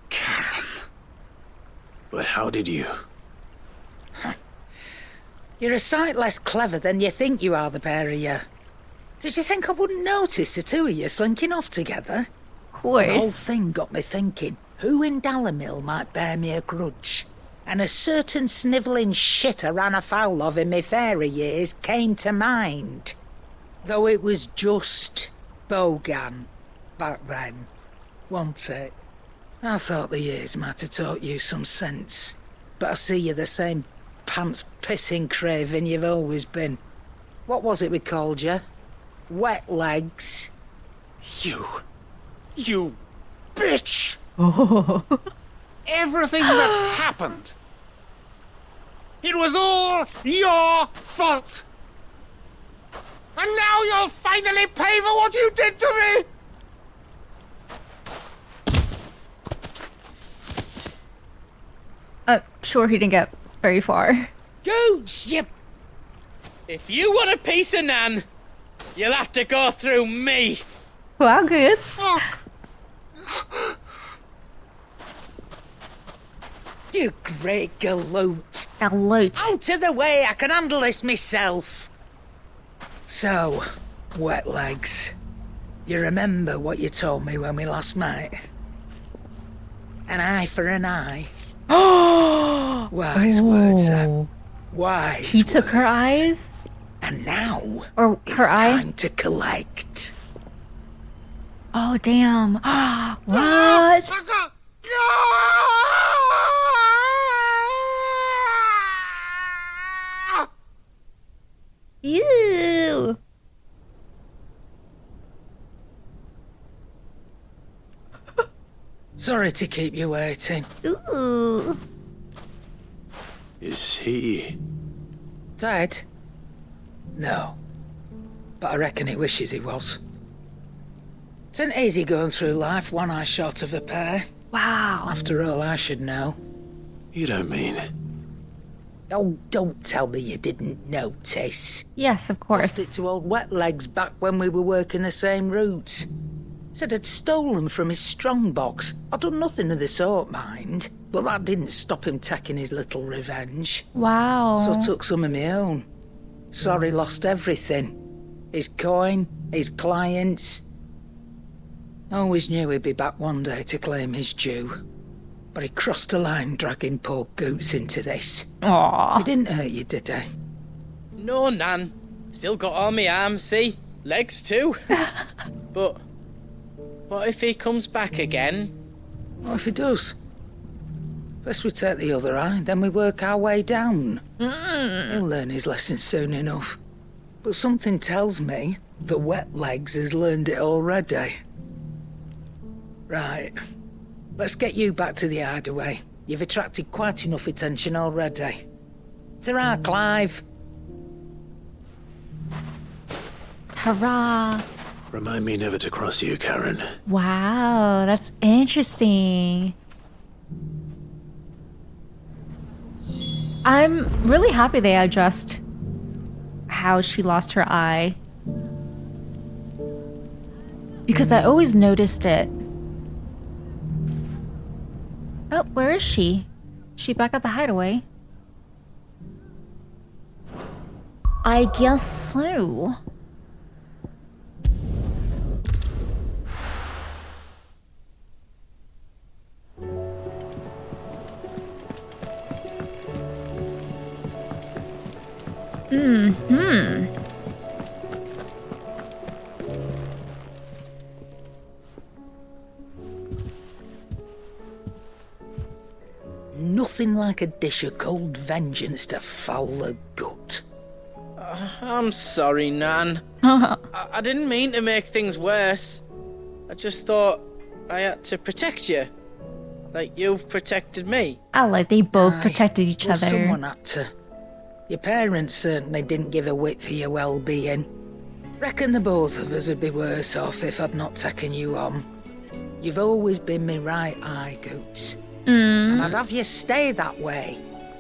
Karen. But how did you? You're a sight less clever than you think you are, the pair of you. Did you think I wouldn't notice the two of you slinking off together? Of course. The whole thing got me thinking, who in Dalimil might bear me a grudge? And a certain snivelling shit I ran afoul of in my fairy years came to mind. Though it was just Bogan back then, wasn't it? I thought the years might have taught you some sense, but I see you're the same pants-pissing craven you've always been. What was it we called you? Wet legs? You bitch! Oh. Everything that happened, it was all your fault! And now you'll finally pay for what you did to me! Sure, he didn't get very far. Gooch, you... If you want a piece of Nan, you'll have to go through me. Wow, good. You great galoot. Galoot. Out of the way, I can handle this myself. So, wet legs, you remember what you told me when we last met? An eye for an eye. Wise words, wise. He took her eyes? And now, or her eye? Time to collect. Oh, damn. What? Ew. Sorry to keep you waiting. Ooh. Is he... dead? No. But I reckon he wishes he was. It's an easy going through life, one eye short of a pair. Wow. After all, I should know. You don't mean... Oh, don't tell me you didn't notice. Yes, of course. Lost it to old Wet Legs back when we were working the same routes. Said I'd stolen from his strongbox. I'd done nothing of the sort, mind. But that didn't stop him taking his little revenge. Wow. So I took some of my own. Sorry, lost everything. His coin, his clients. Always knew he'd be back one day to claim his due. But he crossed a line dragging poor Goots into this. Aww. He didn't hurt you, did he? No, Nan. Still got all my arms, see? Legs too. But what if he comes back again? What if he does? First we take the other eye, then we work our way down. He'll learn his lesson soon enough. But something tells me the Wet Legs has learned it already. Right. Let's get you back to the hideaway. You've attracted quite enough attention already. Ta-ra, Clive. Hurrah. Remind me never to cross you, Karen. Wow, that's interesting. I'm really happy they addressed how she lost her eye. Because I always noticed it. Oh, where is she? Is she back at the hideaway? I guess so. Mm-hmm. Nothing like a dish of cold vengeance to foul the gut. I'm sorry, Nan. I didn't mean to make things worse. I just thought I had to protect you. Like you've protected me. I like they both protected each other. Someone had to. Your parents certainly didn't give a whit for your well-being. Reckon the both of us would be worse off if I'd not taken you on. You've always been me right eye, Goots. And I'd have you stay that way.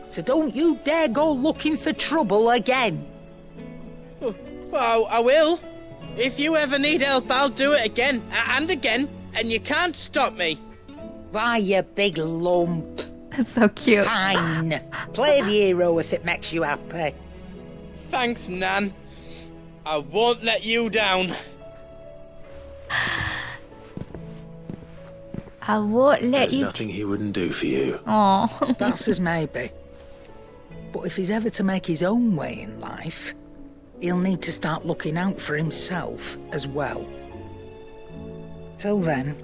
So don't you dare go looking for trouble again. Well, I will. If you ever need help, I'll do it again and again, and you can't stop me. Why, you big lump. That's so cute. Fine. Play the hero if it makes you happy. Thanks, Nan. I won't let you down. I won't let There's you... nothing he wouldn't do for you. Aww. That's as maybe. But if he's ever to make his own way in life, he'll need to start looking out for himself as well. Till then,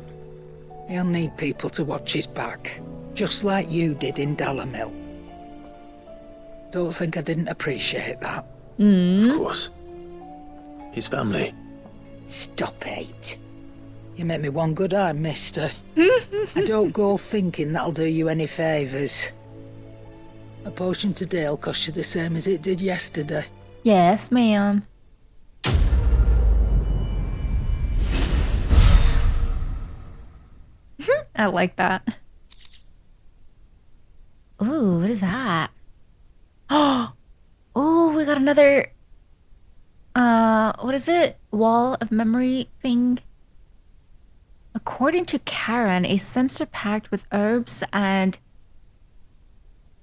he'll need people to watch his back, just like you did in Dalimil. Don't think I didn't appreciate that. Of course. His family. Stop it. You make me one good eye, mister. I don't go thinking that'll do you any favours. A potion today'll cost you the same as it did yesterday. Yes, ma'am. I like that. Ooh, what is that? Oh, we got another... what is it? Wall of memory thing? According to Karen, a sensor packed with herbs and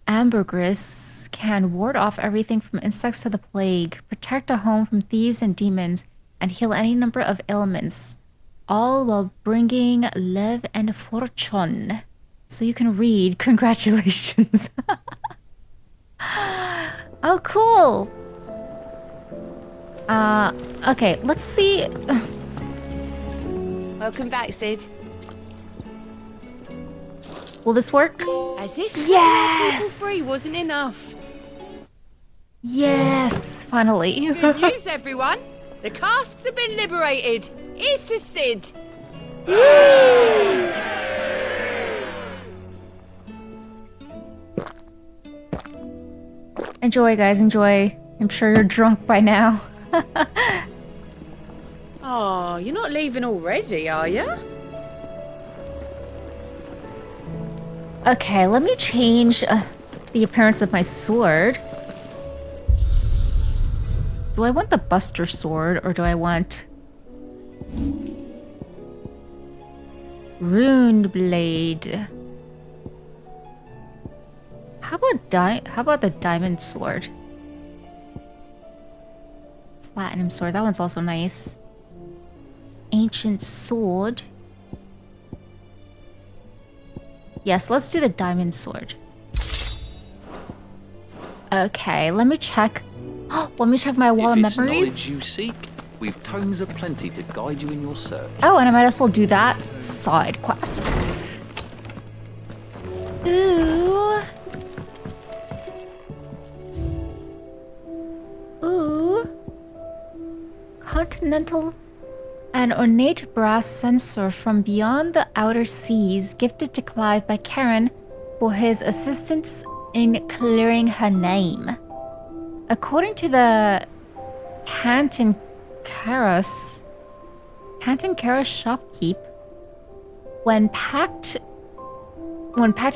ambergris can ward off everything from insects to the plague, protect a home from thieves and demons, and heal any number of ailments, all while bringing love and fortune. So you can read, congratulations. Oh, cool. Okay, let's see. Welcome back, Sid. Will this work? As if Yes! people free wasn't enough. Yes, finally. Good news, everyone. The casks have been liberated. Here's to Sid. Enjoy, guys, enjoy. I'm sure you're drunk by now. Oh, you're not leaving already, are you? Okay, let me change the appearance of my sword. Do I want the Buster sword or do I want Rune blade? How about the diamond sword? Platinum sword, that one's also nice. Ancient sword. Yes, let's do the diamond sword. Okay, let me check. Let me check my wall of If memories. it's knowledge you seek, we've tomes aplenty to guide you in your search. Oh, and I might as well do that side quest. Ooh. Ooh. Continental. An ornate brass censer from beyond the outer seas, gifted to Clive by Karen for his assistance in clearing her name. According to the Canton Karas shopkeep, when packed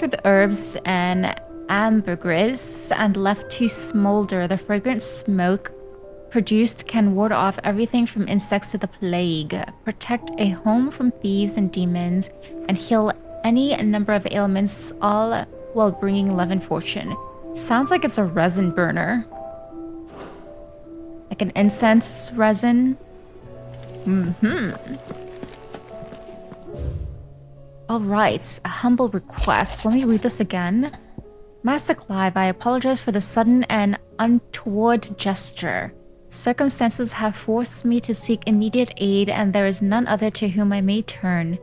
with herbs and ambergris and left to smolder, the fragrant smoke produced can ward off everything from insects to the plague, protect a home from thieves and demons, and heal any number of ailments, all while bringing love and fortune. Sounds like it's a resin burner. Like an incense resin. Alright, a humble request. Let me read this again. Master Clive, I apologize for the sudden and untoward gesture. Circumstances have forced me to seek immediate aid, and there is none other to whom I may turn.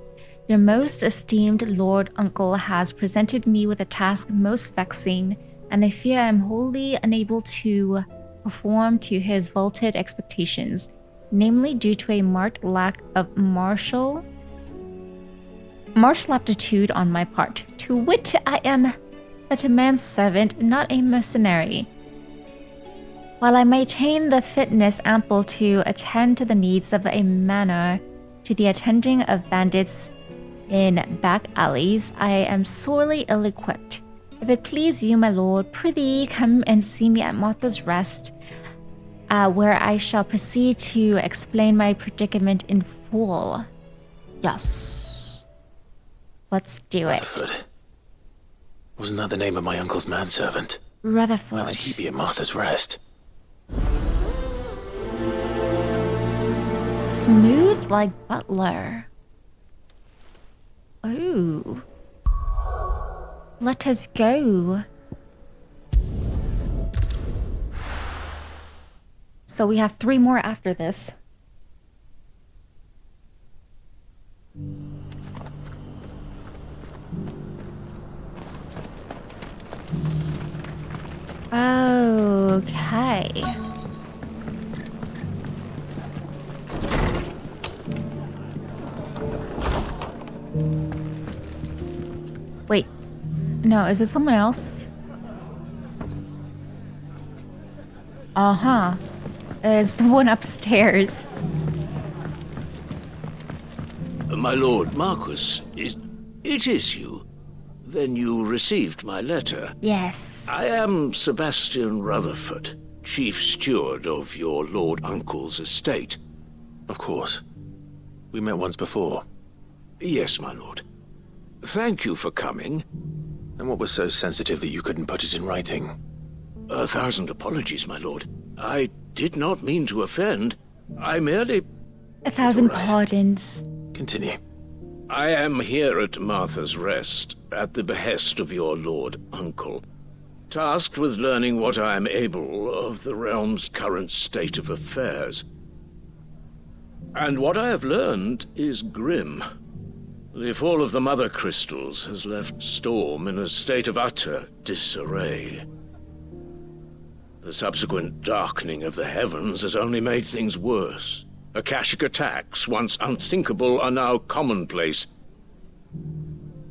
Your most esteemed Lord Uncle has presented me with a task most vexing, and I fear I am wholly unable to perform to his vaulted expectations, namely due to a marked lack of martial aptitude on my part. To wit, I am but a manservant, not a mercenary. While I maintain the fitness ample to attend to the needs of a manor to the attending of bandits in back alleys, I am sorely ill-equipped. If it please you, my lord, prithee come and see me at Martha's Rest, where I shall proceed to explain my predicament in full. Yes. Let's do it. Rutherford. Wasn't that the name of my uncle's manservant? Rutherford. Why would he be at Martha's Rest? Smooth like Butler. Ooh. Let us go. So we have 3 more after this. Okay. Wait. No, is it someone else? Uh-huh. It's the one upstairs. My lord Marquis, it is you. Then you received my letter. Yes. I am Sebastian Rutherford, chief steward of your lord uncle's estate. Of course. We met once before. Yes, my lord. Thank you for coming. And what was so sensitive that you couldn't put it in writing? 1,000 apologies, my lord. I did not mean to offend. I merely... 1,000 pardons. Continue. I am here at Martha's Rest, at the behest of your lord uncle, tasked with learning what I am able of the realm's current state of affairs. And what I have learned is grim. The fall of the Mother Crystals has left Storm in a state of utter disarray. The subsequent darkening of the heavens has only made things worse. Akashic attacks, once unthinkable, are now commonplace.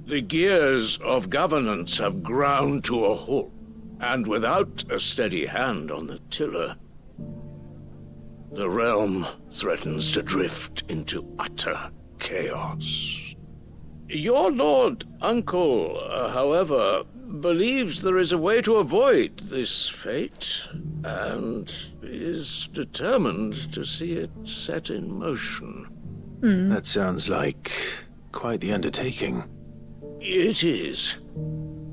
The gears of governance have ground to a halt, and without a steady hand on the tiller, the realm threatens to drift into utter chaos. Your lord uncle, however, believes there is a way to avoid this fate, and is determined to see it set in motion. That sounds like quite the undertaking. It is.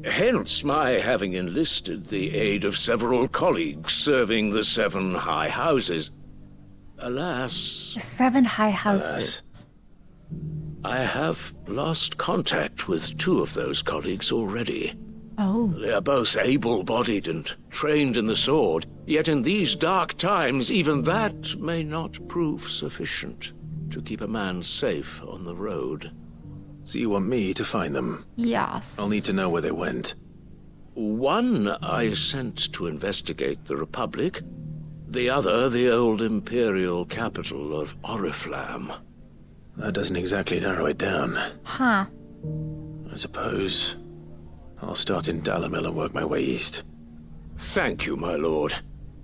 Hence my having enlisted the aid of several colleagues serving the 7 high houses. Alas... 7 high houses. I have lost contact with 2 of those colleagues already. Oh. They are both able-bodied and trained in the sword, yet in these dark times even that may not prove sufficient to keep a man safe on the road. So you want me to find them? Yes. I'll need to know where they went. One I sent to investigate the Republic, the other the old Imperial capital of Oriflamme. That doesn't exactly narrow it down. Huh. I suppose I'll start in Dalimil and work my way east. Thank you, my lord.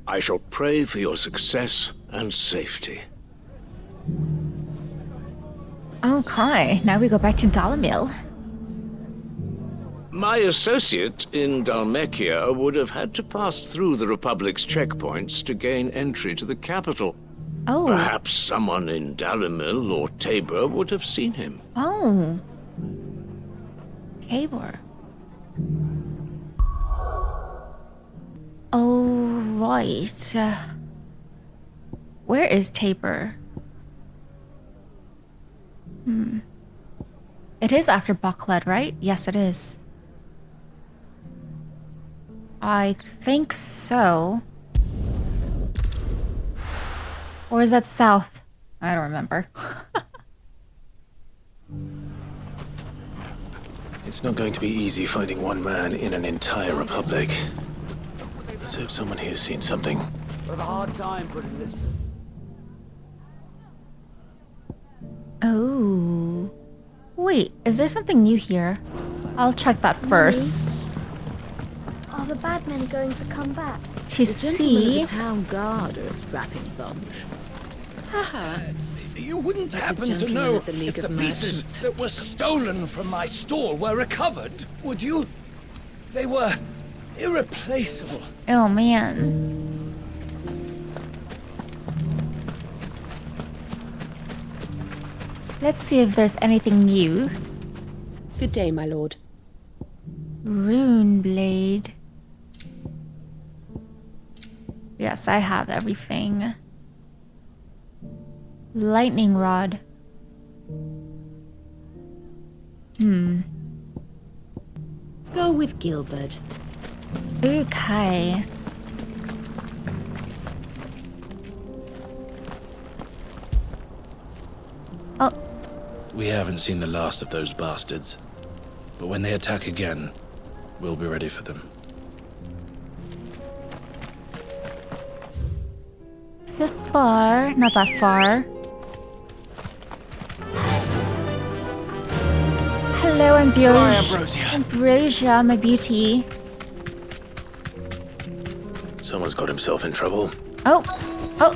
I shall pray for your success and safety. Okay, now we go back to Dalimil. My associate in Dhalmekia would have had to pass through the Republic's checkpoints to gain entry to the capital. Oh. Perhaps someone in Dalimil or Tabor would have seen him. Oh. Tabor. Oh, right. Where is Tabor? It is after Buckler, right? Yes, it is. I think so. Or is that south? I don't remember. It's not going to be easy finding one man in an entire republic. Let's hope someone here's seen something. We have a hard time putting this... Oh. Wait, is there something new here? I'll check that first. Are the bad men going to come back? To the gentlemen see. of the town guard are a strapping bunch. Perhaps you wouldn't happen to gentlemen know at the League if of the pieces Merchants. that were stolen from my stall were recovered, would you? They were irreplaceable. Oh man. Let's see if there's anything new. Good day, my lord. Rune blade. Yes, I have everything. Lightning rod. Go with Gilbert. Okay. Oh. We haven't seen the last of those bastards. But when they attack again, we'll be ready for them. Is it far? Not that far. Hello, Ambrosia. Hi, Ambrosia. Ambrosia, my beauty. Someone's got himself in trouble. Oh. Oh.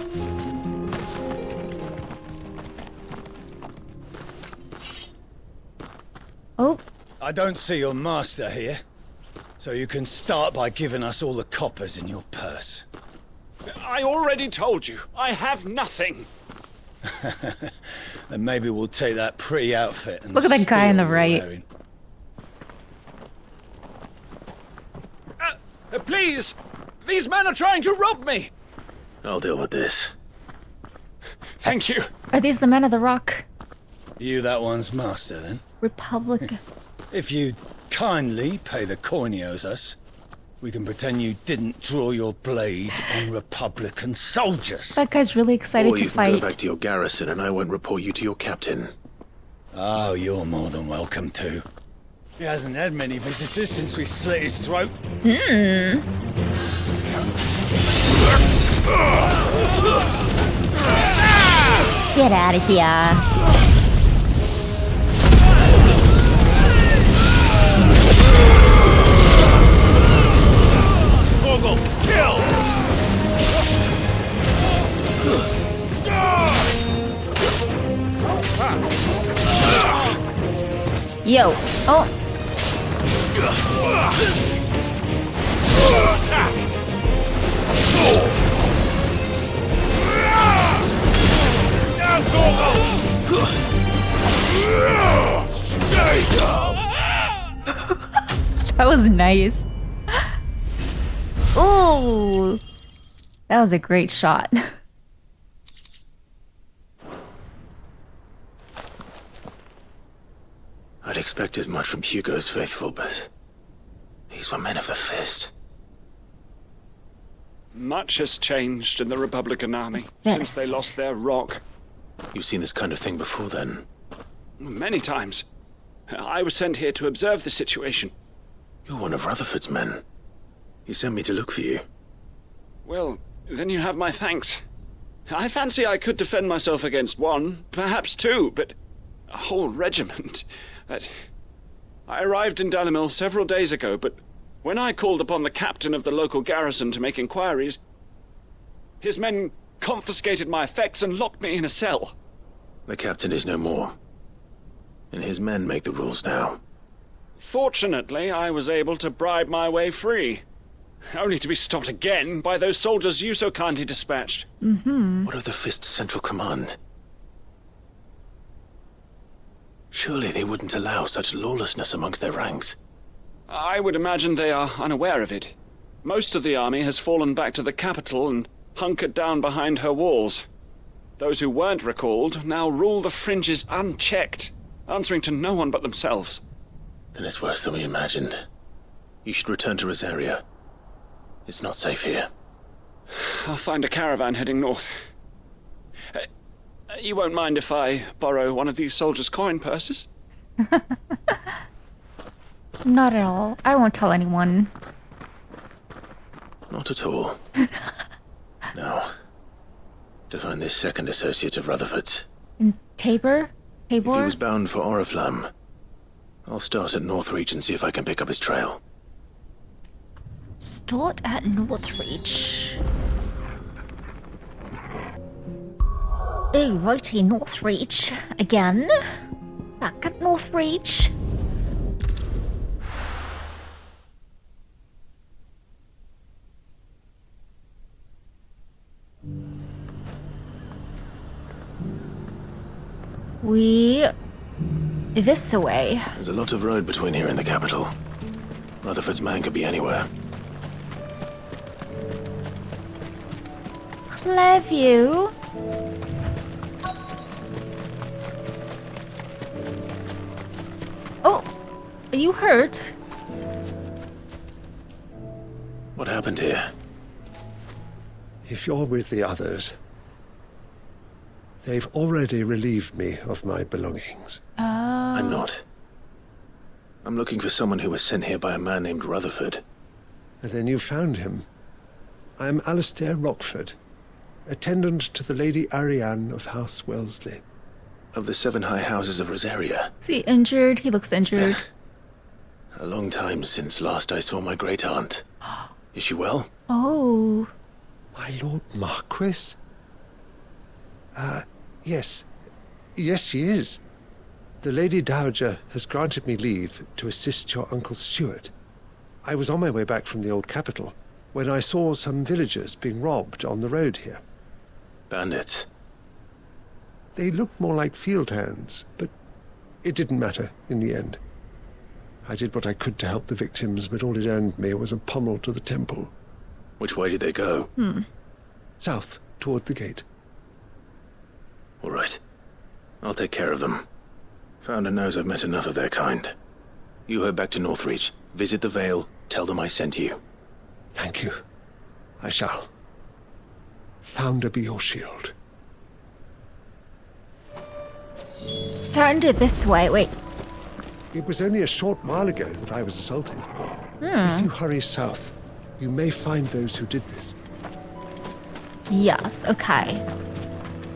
Oh. I don't see your master here, so you can start by giving us all the coppers in your purse. I already told you, I have nothing. Then maybe we'll take that pretty outfit and Look at that guy on the right. wearing. Please! These men are trying to rob me! I'll deal with this. Thank you. Are these the men of the rock? You that one's master, then? Republic. If you'd kindly pay the coin he owes us, we can pretend you didn't draw your blade on Republican soldiers. That guy's really excited or to you can fight. go back to your garrison and I won't report you to your captain. Oh, you're more than welcome to. He hasn't had many visitors since we slit his throat. Get out of here. Ogle, kill! Yo. Oh. That was nice. Ooh. That was a great shot. I'd expect as much from Hugo's faithful, but these were men of the fist. Much has changed in the Republican Army since they lost their rock. You've seen this kind of thing before, then? Many times. I was sent here to observe the situation. You're one of Rutherford's men. He sent me to look for you. Well, then you have my thanks. I fancy I could defend myself against one, perhaps two, but a whole regiment. I arrived in Dalimil several days ago, but when I called upon the captain of the local garrison to make inquiries, his men confiscated my effects and locked me in a cell. The captain is no more, and his men make the rules now. Fortunately, I was able to bribe my way free, only to be stopped again by those soldiers you so kindly dispatched. What of the Fist's Central Command? Surely they wouldn't allow such lawlessness amongst their ranks. I would imagine they are unaware of it. Most of the army has fallen back to the capital and hunkered down behind her walls. Those who weren't recalled now rule the fringes unchecked, answering to no one but themselves. Then it's worse than we imagined. You should return to Rosaria. It's not safe here. I'll find a caravan heading north. You won't mind if I borrow one of these soldiers' coin purses? Not at all. I won't tell anyone. Not at all. No. To find this second associate of Rutherford's. In Tabor? If he was bound for Oriflamme, I'll start at Northreach and see if I can pick up his trail. Start at Northreach. Alrighty, Northreach. Again. Back at Northreach. This way. There's a lot of road between here and the capital. Rutherford's man could be anywhere. Clearview. Oh, are you hurt? What happened here? If you're with the others, they've already relieved me of my belongings. I'm not. I'm looking for someone who was sent here by a man named Rutherford. And then you found him. I'm Alistair Rockford, attendant to the Lady Ariane of House Wellesley. Of the 7 high houses of Rosaria. Is he injured? He looks injured. A long time since last I saw my great-aunt. Is she well? Oh. My Lord Marquis? Yes. Yes, she is. The Lady Dowager has granted me leave to assist your Uncle Stuart. I was on my way back from the old capital when I saw some villagers being robbed on the road here. Bandits? They looked more like field hands, but it didn't matter in the end. I did what I could to help the victims, but all it earned me was a pommel to the temple. Which way did they go? South, toward the gate. All right. I'll take care of them. Founder knows I've met enough of their kind. You head back to Northreach, visit the Vale, tell them I sent you. Thank you. I shall. Founder be your shield. Turned it this way. Wait. It was only a short while ago that I was assaulted. If you hurry south, you may find those who did this. Yes, okay.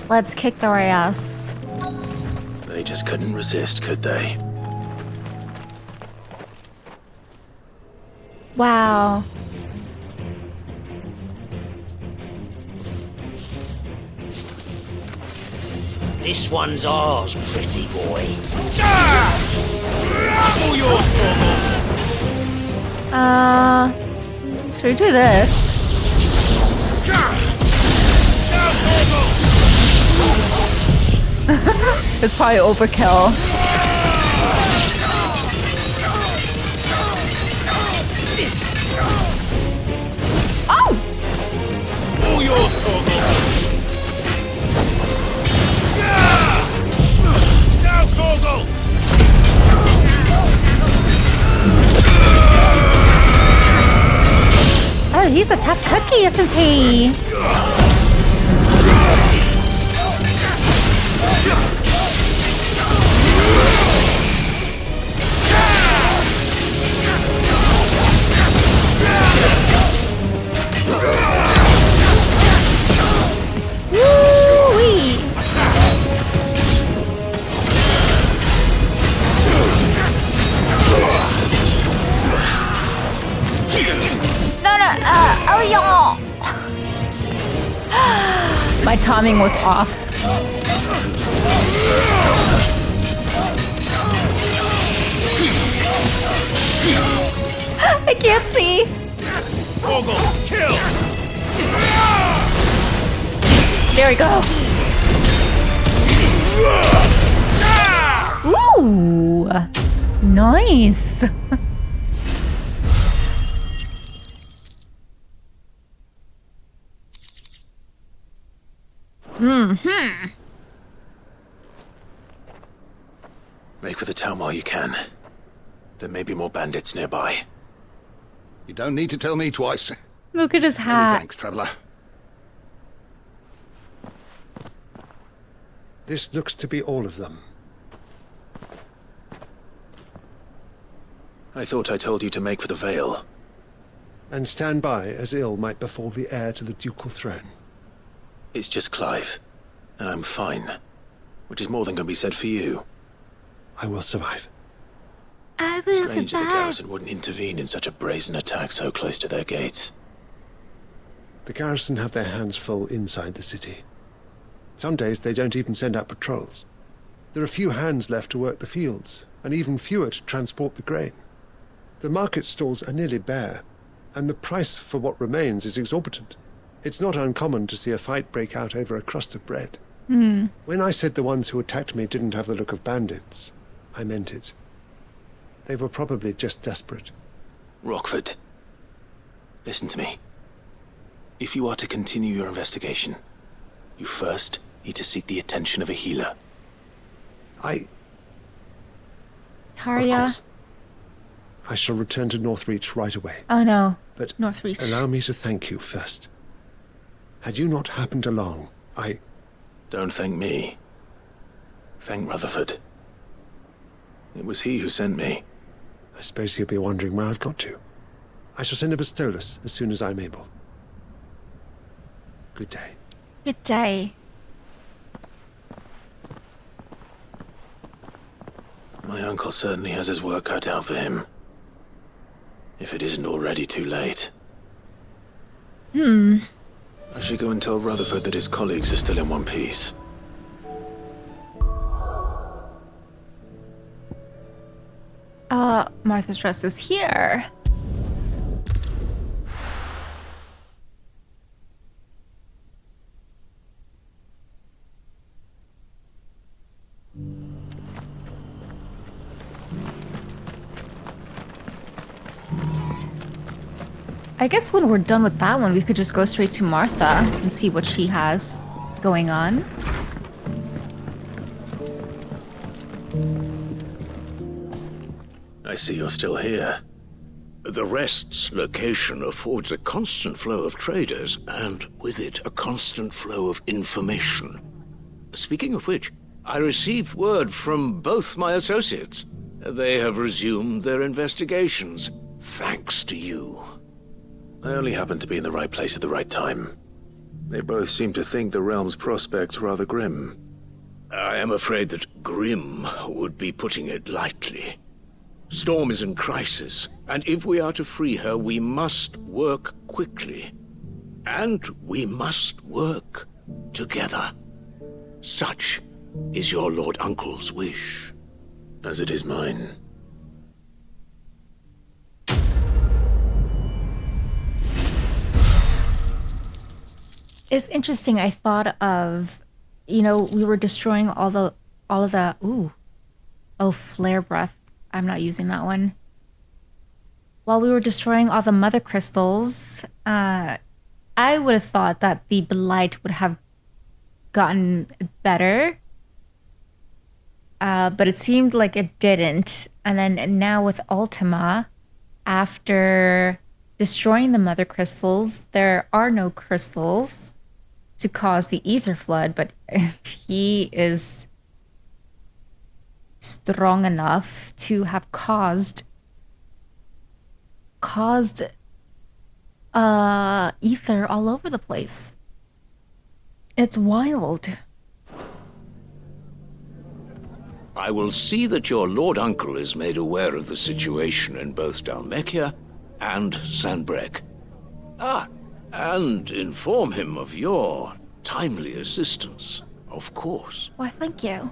Let's kick their ass. They just couldn't resist, could they? Wow. This one's ours, pretty boy. All yours, Torgal! Should we do this? It's probably overkill. Oh! All yours, Torgal! Now, Torgal! Oh, he's a tough cookie, isn't he? Woo-wee. Oh yeah. My timing was off. I can't see. Torgal, kill! There we go. Ooh, nice. Make for the town while you can. There may be more bandits nearby. You don't need to tell me twice. Look at his Many hat. thanks, traveller. This looks to be all of them. I thought I told you to make for the Vale. And stand by as ill might befall the heir to the ducal throne. It's just Clive, and I'm fine. Which is more than can be said for you. I will survive. I will Strange that the survive. garrison wouldn't intervene in such a brazen attack so close to their gates. The garrison have their hands full inside the city. Some days they don't even send out patrols. There are few hands left to work the fields, and even fewer to transport the grain. The market stalls are nearly bare, and the price for what remains is exorbitant. It's not uncommon to see a fight break out over a crust of bread. Hmm. When I said the ones who attacked me didn't have the look of bandits, I meant it. They were probably just desperate. Rockford, listen to me. If you are to continue your investigation, you first need to seek the attention of a healer. Tarja. I shall return to Northreach right away. Oh no. But Northreach. allow me to thank you first. Had you not happened along, Don't thank me. Thank Rutherford. It was he who sent me. I suppose he'll be wondering where I've got to. I shall send a Bistolus as soon as I'm able. Good day. Good day. My uncle certainly has his work cut out for him. If it isn't already too late. Hmm. I should go and tell Rutherford that his colleagues are still in one piece. Martha's dress is here. I guess when we're done with that one, we could just go straight to Martha and see what she has going on. I see you're still here. The Rest's location affords a constant flow of traders, and with it, a constant flow of information. Speaking of which, I received word from both my associates. They have resumed their investigations, thanks to you. I only happened to be in the right place at the right time. They both seem to think the realm's prospects rather grim. I am afraid that grim would be putting it lightly. Storm is in crisis, and if we are to free her, we must work quickly. And we must work together. Such is your Lord Uncle's wish. As it is mine. It's interesting. I thought of, we were destroying all of the, flare breath. I'm not using that one. While we were destroying all the mother crystals, I would have thought that the blight would have gotten better. But it seemed like it didn't. And then now with Ultima, after destroying the mother crystals, there are no crystals to cause the ether flood, but he is strong enough to have caused ether all over the place. It's wild. I will see that your Lord Uncle is made aware of the situation in both Dhalmekia and Sanbreque. And inform him of your timely assistance, of course. Why, thank you.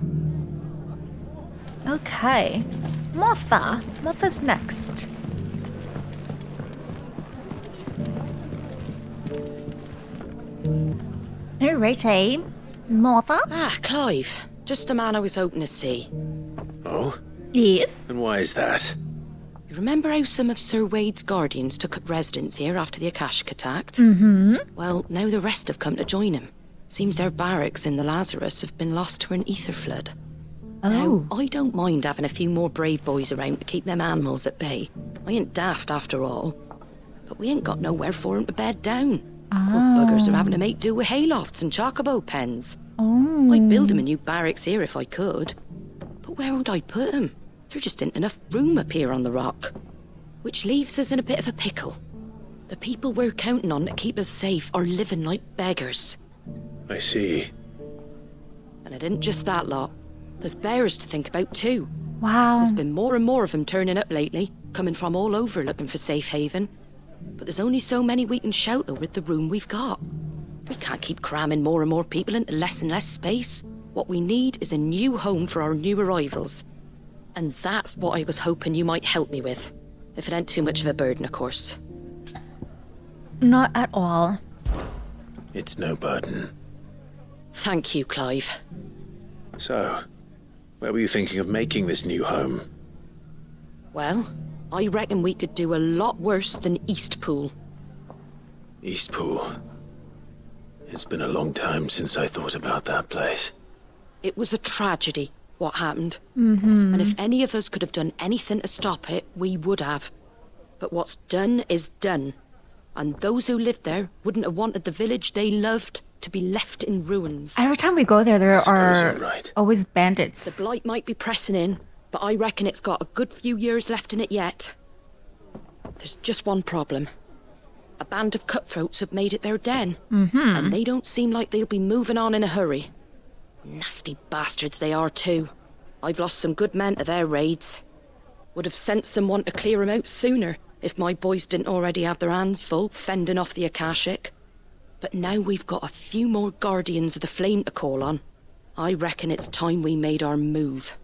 Okay. Martha. Martha's next. Alrighty. Martha? Clive. Just the man I was hoping to see. Oh? Yes? And why is that? You remember how some of Sir Wade's guardians took up residence here after the Akashic attacked? Mm-hmm. Well, now the rest have come to join him. Seems their barracks in the Lazarus have been lost to an ether flood. Oh. Now, I don't mind having a few more brave boys around to keep them animals at bay. I ain't daft after all. But we ain't got nowhere for 'em to bed down. Poor buggers are having to make do with haylofts and chocobo pens. Oh. I'd build 'em a new barracks here if I could. But where would I put 'em? There just ain't enough room up here on the rock. Which leaves us in a bit of a pickle. The people we're counting on to keep us safe are living like beggars. I see. And it isn't just that lot. There's bears to think about too. Wow. There's been more and more of them turning up lately, coming from all over looking for safe haven. But there's only so many we can shelter with the room we've got. We can't keep cramming more and more people into less and less space. What we need is a new home for our new arrivals. And that's what I was hoping you might help me with. If it ain't too much of a burden, of course. Not at all. It's no burden. Thank you, Clive. So, where were you thinking of making this new home? Well, I reckon we could do a lot worse than Eastpool. Eastpool. It's been a long time since I thought about that place. It was a tragedy, what happened. Mm-hmm. And if any of us could have done anything to stop it, we would have. But what's done is done. And those who lived there wouldn't have wanted the village they loved to be left in ruins. Every time we go there, there are always bandits. The blight might be pressing in, but I reckon it's got a good few years left in it yet. There's just one problem. A band of cutthroats have made it their den, and they don't seem like they'll be moving on in a hurry. Nasty bastards they are too. I've lost some good men to their raids. Would have sent someone to clear 'em out sooner if my boys didn't already have their hands full fending off the Akashic. But now we've got a few more guardians of the flame to call on. I reckon it's time we made our move.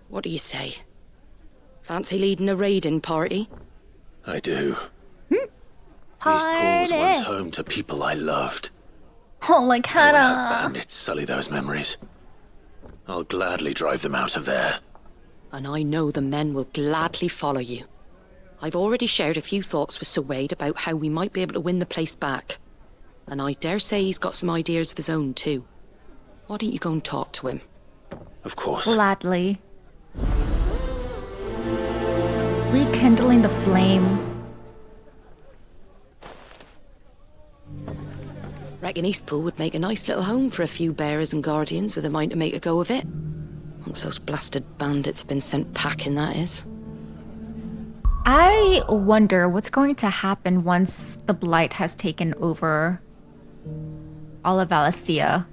What do you say? Fancy leading a raiding party? I do. Eastpool was once home to people I loved. Oh, like I won't Hare. have bandits sully those memories. I'll gladly drive them out of there. And I know the men will gladly follow you. I've already shared a few thoughts with Sir Wade about how we might be able to win the place back. And I dare say he's got some ideas of his own too. Why don't you go and talk to him? Of course. Gladly. Rekindling the flame. Reckon Eastpool would make a nice little home for a few bearers and guardians with a mind to make a go of it. Once those blasted bandits have been sent packing, that is. I wonder what's going to happen once the blight has taken over all of VALISTHEA.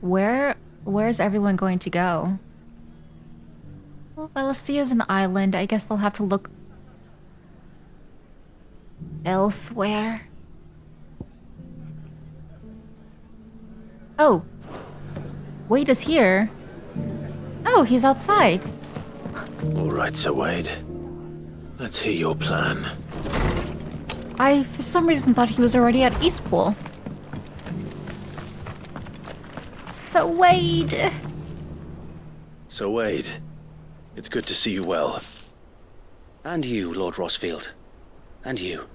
Where's everyone going to go? Well, VALISTHEA is an island. I guess they'll have to look elsewhere. Oh. Wade is here. Oh, he's outside. All right, Sir Wade. Let's hear your plan. I, for some reason, thought he was already at Eastpool. So, Wade. So, Wade, it's good to see you well. And you, Lord Rossfield. And you.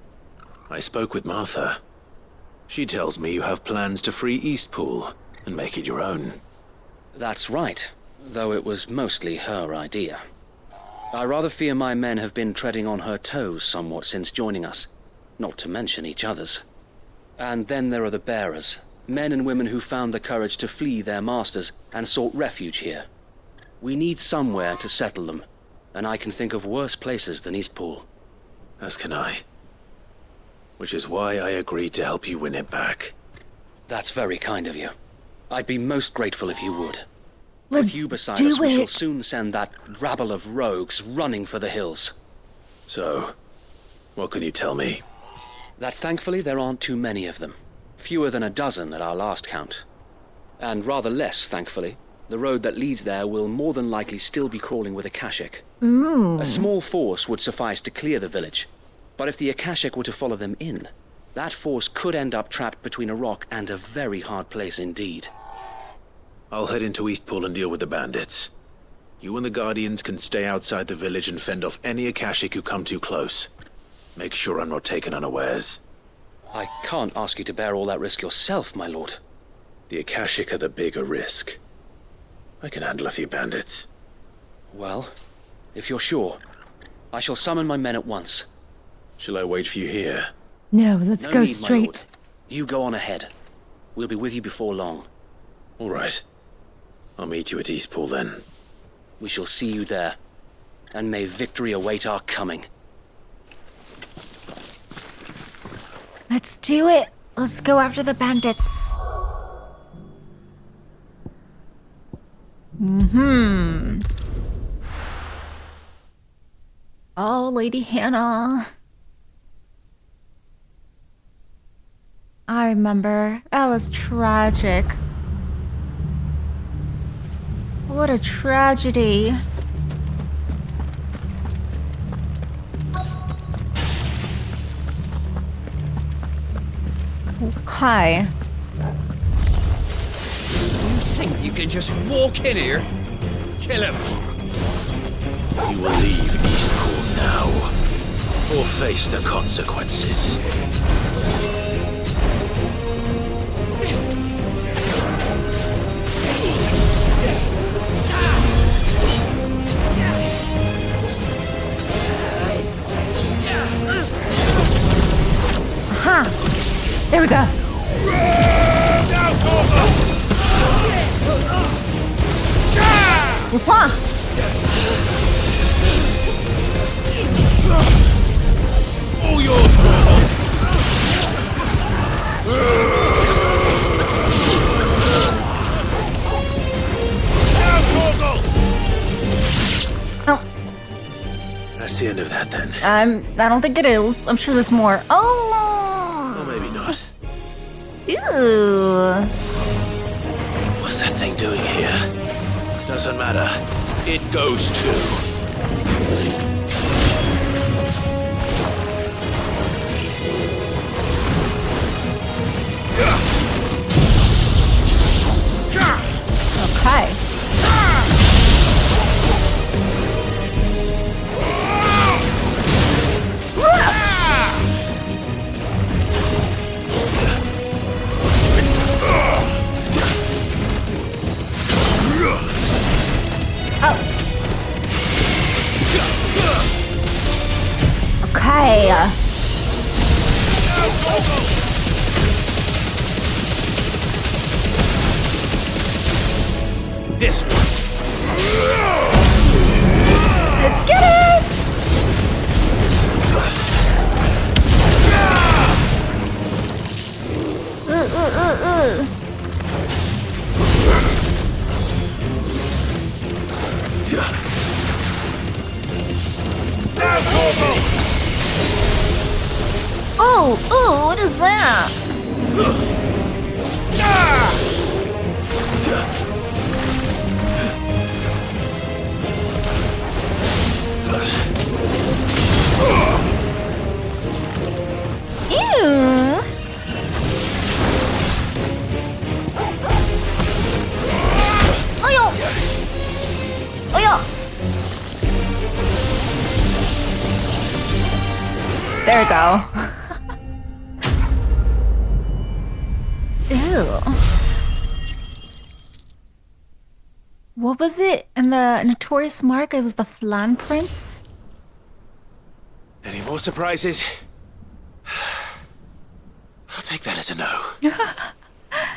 I spoke with Martha. She tells me you have plans to free Eastpool and make it your own. That's right, though it was mostly her idea. I rather fear my men have been treading on her toes somewhat since joining us, not to mention each other's. And then there are the bearers, men and women who found the courage to flee their masters and sought refuge here. We need somewhere to settle them, and I can think of worse places than Eastpool. As can I. Which is why I agreed to help you win it back. That's very kind of you. I'd be most grateful if you would. Let's With you beside do us, we shall it. soon send that rabble of rogues running for the hills. So, what can you tell me? That thankfully there aren't too many of them. Fewer than a dozen at our last count. And rather less, thankfully. The road that leads there will more than likely still be crawling with Akashic. Ooh. A small force would suffice to clear the village. But if the Akashic were to follow them in, that force could end up trapped between a rock and a very hard place indeed. I'll head into Eastpool and deal with the bandits. You and the Guardians can stay outside the village and fend off any Akashic who come too close. Make sure I'm not taken unawares. I can't ask you to bear all that risk yourself, my lord. The Akashic are the bigger risk. I can handle a few bandits. Well, if you're sure, I shall summon my men at once. Shall I wait for you here? No, let's No go need, my lord. straight. You go on ahead. We'll be with you before long. All right. I'll meet you at Eastpool then. We shall see you there. And may victory await our coming. Let's do it. Let's go after the bandits. Oh, Lady Hannah. I remember. That was tragic. What a tragedy. Okay. You think you can just walk in here? Kill him. You will leave Eastport now, or face the consequences. Aha! There we go. Wah! All yours, Oh. That's the end of that then. I don't think it is. I'm sure there's more. Oh! Or maybe not. Ew. What's that thing doing here? Doesn't matter. It goes too. Okay. Okay. This one. Let's get it! Oh, what is that? Ew. Oh, yo. Oh, yo. There we go. Ew. What was it? In the Notorious Mark, it was the Flan Prince? Any more surprises? I'll take that as a no.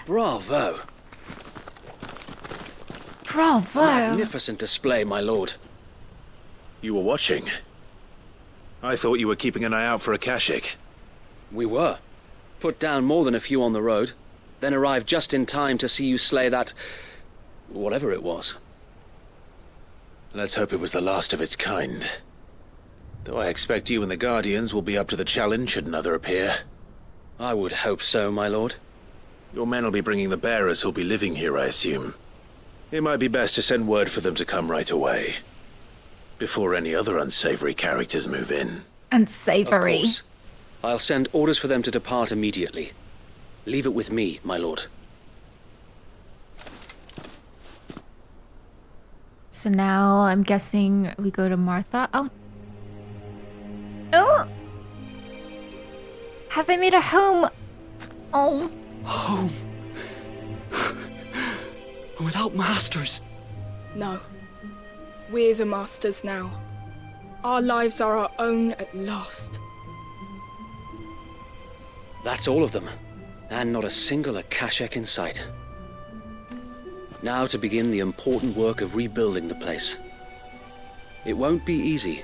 Bravo. Bravo. Magnificent display, my lord. You were watching? I thought you were keeping an eye out for a Kashik. We were. Put down more than a few on the road, then arrived just in time to see you slay that... whatever it was. Let's hope it was the last of its kind. Though I expect you and the Guardians will be up to the challenge should another appear. I would hope so, my lord. Your men will be bringing the bearers who'll be living here, I assume. It might be best to send word for them to come right away, before any other unsavory characters move in. Unsavory. Of course. I'll send orders for them to depart immediately. Leave it with me, my lord. So now I'm guessing we go to Martha. Oh. Oh! Have they made a home? Oh. Home? Without masters? No. We're the masters now. Our lives are our own at last. That's all of them. And not a single Akashek in sight. Now to begin the important work of rebuilding the place. It won't be easy.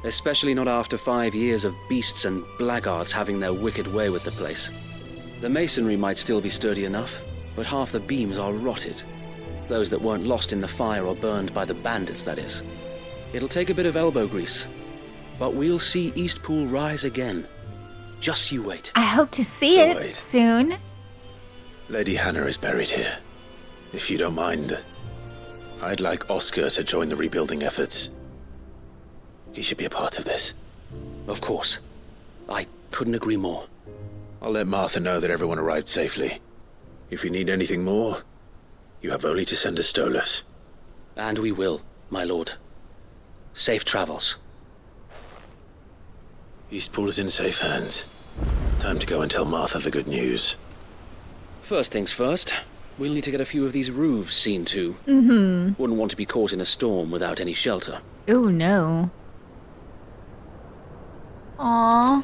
Especially not after 5 years of beasts and blackguards having their wicked way with the place. The masonry might still be sturdy enough, but half the beams are rotted. Those that weren't lost in the fire or burned by the bandits, that is. It'll take a bit of elbow grease. But we'll see Eastpool rise again. Just you wait. I hope to see it soon. Lady Hannah is buried here. If you don't mind, I'd like Oscar to join the rebuilding efforts. He should be a part of this. Of course. I couldn't agree more. I'll let Martha know that everyone arrived safely. If you need anything more, you have only to send a Stolas. And we will, my lord. Safe travels. Eastpool is in safe hands. Time to go and tell Martha the good news. First things first, we'll need to get a few of these roofs seen to. Mm-hmm. Wouldn't want to be caught in a storm without any shelter. Oh no. Aww.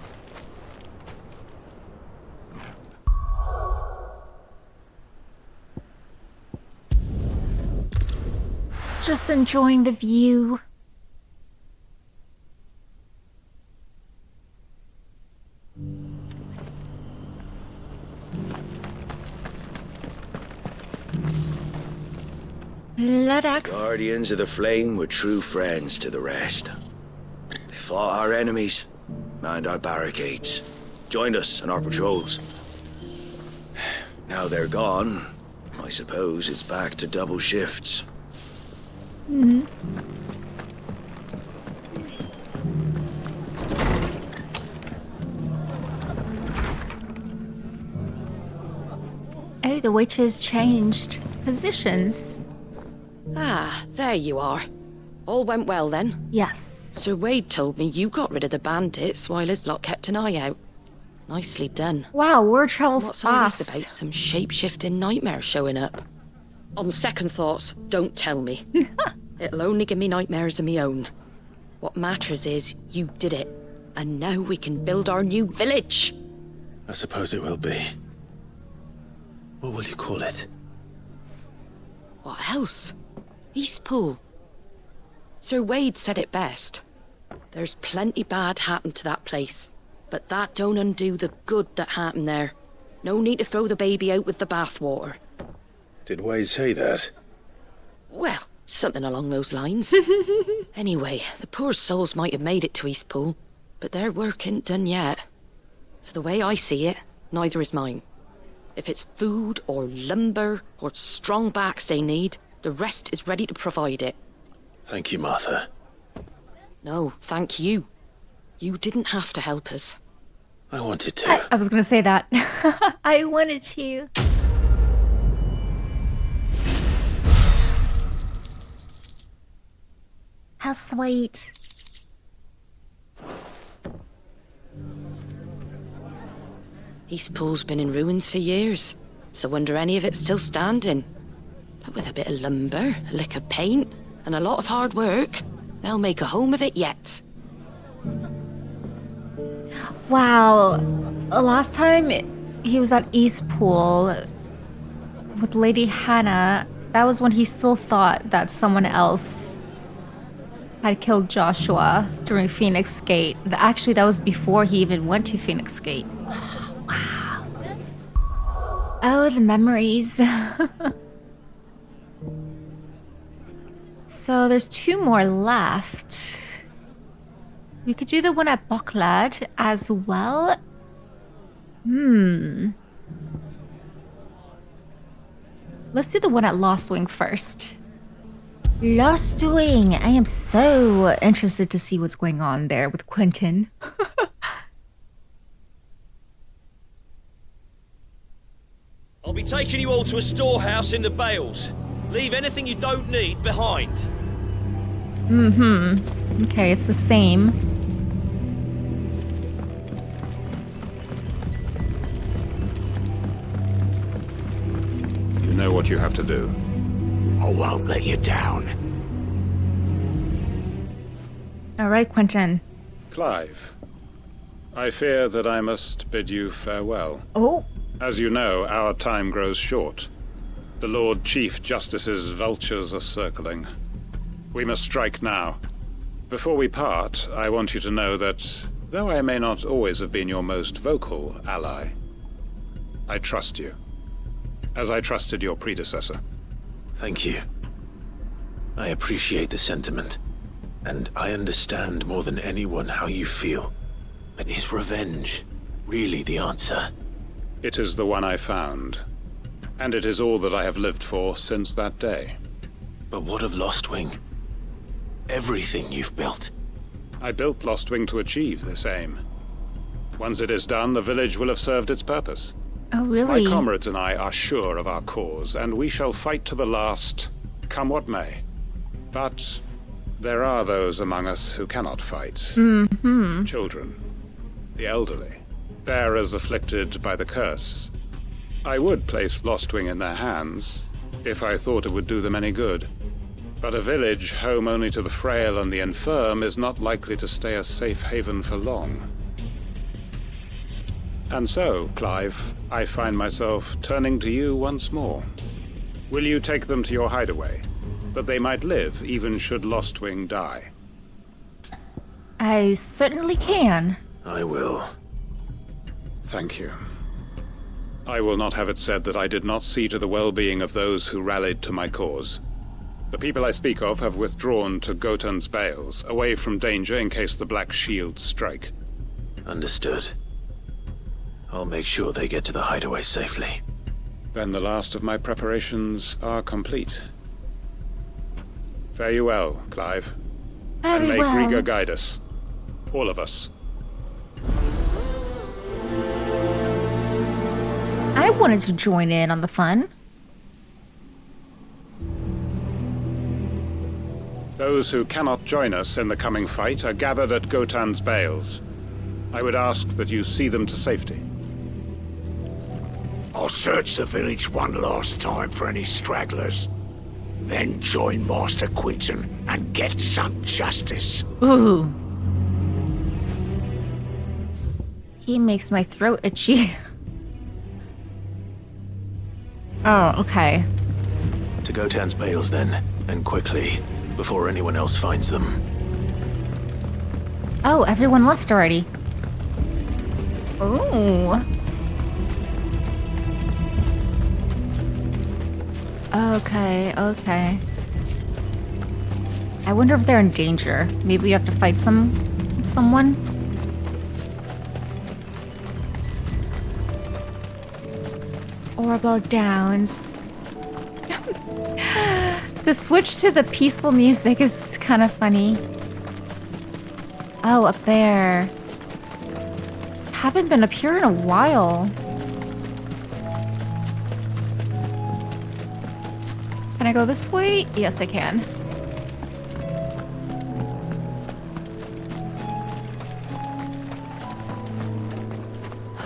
It's just enjoying the view. Blood-axe. Guardians of the Flame were true friends to the rest. They fought our enemies, manned our barricades, joined us on our patrols. Now they're gone, I suppose it's back to double shifts. Mm-hmm. Oh, the waitress changed positions. Ah, there you are. All went well then? Yes. Sir Wade told me you got rid of the bandits while his lot kept an eye out. Nicely done. Wow, word travels What's all this fast. about some shape-shifting nightmare showing up? On second thoughts, don't tell me. It'll only give me nightmares of me own. What matters is you did it, and now we can build our new village. I suppose it will be. What will you call it? What else? Eastpool. Sir Wade said it best. There's plenty bad happened to that place, but that don't undo the good that happened there. No need to throw the baby out with the bathwater. Did Wade say that? Well, something along those lines. Anyway, the poor souls might have made it to Eastpool, but their work ain't done yet. So the way I see it, neither is mine. If it's food or lumber or strong backs they need, the rest is ready to provide it. Thank you, Martha. No, thank you. You didn't have to help us. I wanted to. I was gonna say that. I wanted to. How sweet. Eastpool's been in ruins for years, so wonder any of it's still standing. But with a bit of lumber, a lick of paint, and a lot of hard work, they'll make a home of it yet. Wow. Last time he was at Eastpool with Lady Hannah, that was when he still thought that someone else had killed Joshua during Phoenix Gate. Actually, that was before he even went to Phoenix Gate. Wow. Oh, the memories. So there's 2 more left. We could do the one at Butler as well. Let's do the one at Lost Wing first. Lost Wing! I am so interested to see what's going on there with Quentin. I'll be taking you all to a storehouse in the Bales. Leave anything you don't need behind. Okay, it's the same. You know what you have to do. I won't let you down. All right, Quentin. Clive, I fear that I must bid you farewell. Oh. As you know, our time grows short. The Lord Chief Justice's vultures are circling. We must strike now. Before we part, I want you to know that, though I may not always have been your most vocal ally, I trust you, as I trusted your predecessor. Thank you. I appreciate the sentiment. And I understand more than anyone how you feel. But is revenge really the answer? It is the one I found. And it is all that I have lived for since that day. But what of Lostwing? Everything you've built. I built Lostwing to achieve this aim. Once it is done, the village will have served its purpose. Oh, really? My comrades and I are sure of our cause, and we shall fight to the last, come what may. But there are those among us who cannot fight. Mm-hmm. Children, the elderly, bearers afflicted by the curse. I would place Lostwing in their hands, if I thought it would do them any good. But a village home only to the frail and the infirm is not likely to stay a safe haven for long. And so, Clive, I find myself turning to you once more. Will you take them to your hideaway, that they might live even should Lostwing die? I certainly can. I will. Thank you. I will not have it said that I did not see to the well-being of those who rallied to my cause. The people I speak of have withdrawn to Gotan's Bales, away from danger in case the Black Shields strike. Understood. I'll make sure they get to the hideaway safely. Then the last of my preparations are complete. Fare you well, Clive. And may Grieger guide us. All of us. I wanted to join in on the fun. Those who cannot join us in the coming fight are gathered at Gotan's Bales. I would ask that you see them to safety. I'll search the village one last time for any stragglers. Then join Master Quinton and get some justice. Ooh. He makes my throat itchy. Oh, okay. To Gotan's Bales then, and quickly, before anyone else finds them. Oh, everyone left already. Ooh. Okay, okay. I wonder if they're in danger. Maybe we have to fight someone? Orbital Downs. The switch to the peaceful music is kind of funny. Oh, up there. Haven't been up here in a while. Can I go this way? Yes, I can.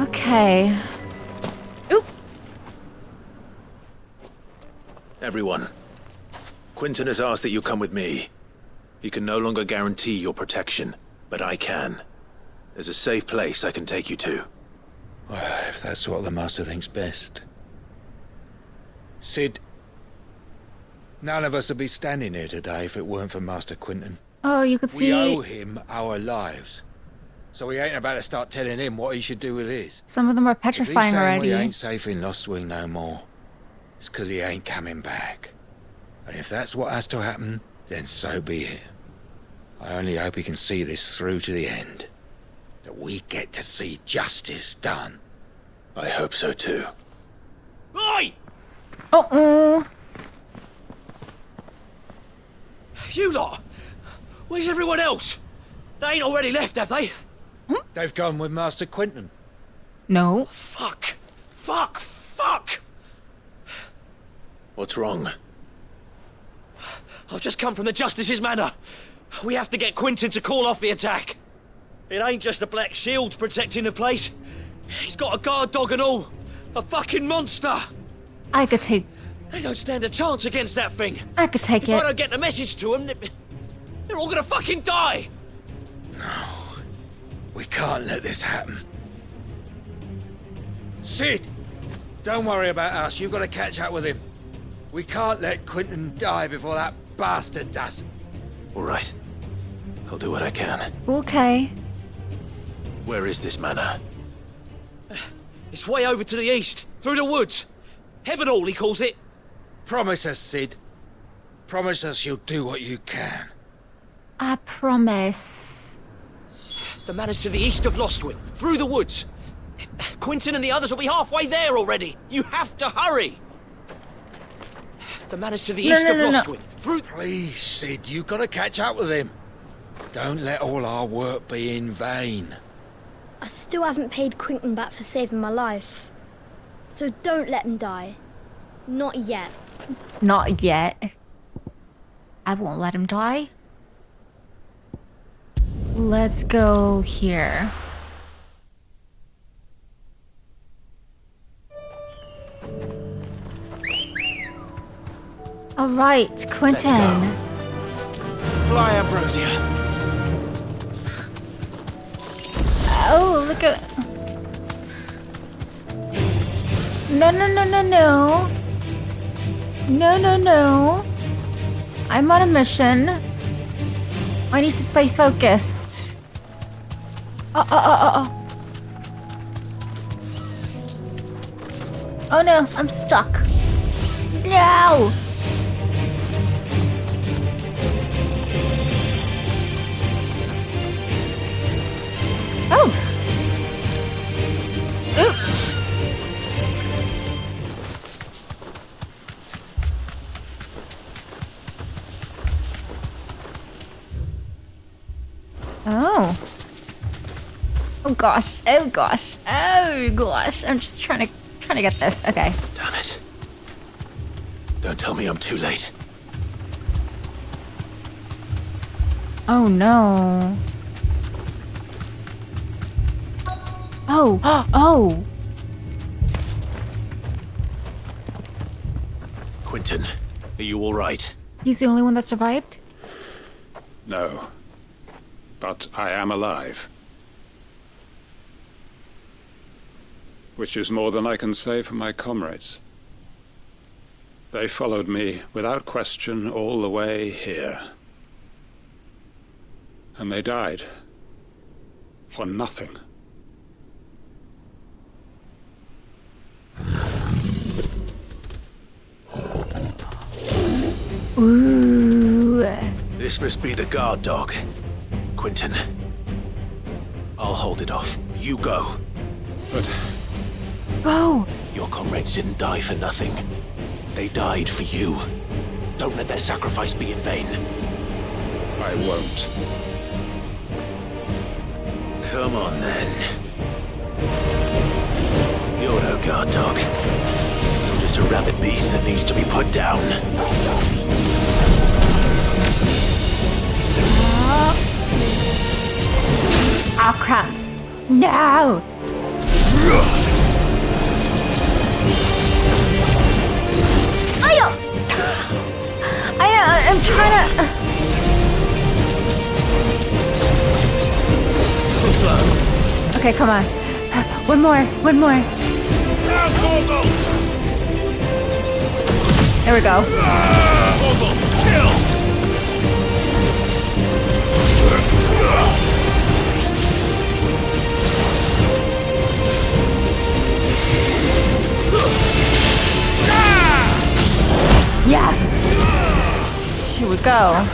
Okay. Oop. Everyone. Quinton has asked that you come with me. He can no longer guarantee your protection, but I can. There's a safe place I can take you to. Well, if that's what the Master thinks best. Sid, none of us would be standing here today if it weren't for Master Quinton. Oh, you could see... We owe him our lives. So we ain't about to start telling him what he should do with his. Some of them are petrifying already. We ain't safe in Lostwing no more. It's 'cause he ain't coming back. And if that's what has to happen, then so be it. I only hope he can see this through to the end. That we get to see justice done. I hope so too. Oi! Uh-oh. You lot! Where's everyone else? They ain't already left, have they? They've gone with Master Quinton. No. Fuck! Fuck! Fuck! What's wrong? I've just come from the Justice's manor. We have to get Quinton to call off the attack. It ain't just the Black Shields protecting the place. He's got a guard dog and all. A fucking monster. I could take... They don't stand a chance against that thing. I could take if it. I don't get the message to them, they're all gonna fucking die. No. We can't let this happen. Sid! Don't worry about us. You've got to catch up with him. We can't let Quinton die before that bastard does. All right. I'll do what I can. Okay. Where is this manor? It's way over to the east, through the woods. Heaven Hall, he calls it. Promise us, Sid. Promise us you'll do what you can. I promise. The man is to the east of Lostwing, through the woods. Quentin and the others will be halfway there already. You have to hurry. The man is to the east of Lostwing, through... Please, Sid, you've got to catch up with him. Don't let all our work be in vain. I still haven't paid Quentin back for saving my life. So don't let him die. Not yet. Not yet. I won't let him die. Let's go here. All right, Quentin. Fly, Ambrosia. Oh, look at... No, no, no, no, no. No, no, no. I'm on a mission. I need to stay focused. Oh no, I'm stuck. No! Oh! Ooh! Oh. Oh gosh. Oh gosh. Oh gosh. I'm just trying to get this. Okay. Damn it. Don't tell me I'm too late. Oh no. Oh. Oh. Quentin, are you all right? He's the only one that survived? No. But I am alive. Which is more than I can say for my comrades. They followed me without question all the way here. And they died. For nothing. Ooh. This must be the guard dog. Quentin. I'll hold it off. You go. But... Go! Your comrades didn't die for nothing. They died for you. Don't let their sacrifice be in vain. I won't. Come on, then. You're no guard dog. You're just a rabid beast that needs to be put down. Oh crap. No! I'm trying to... Okay, come on. One more. There we go. Yes! Here we go.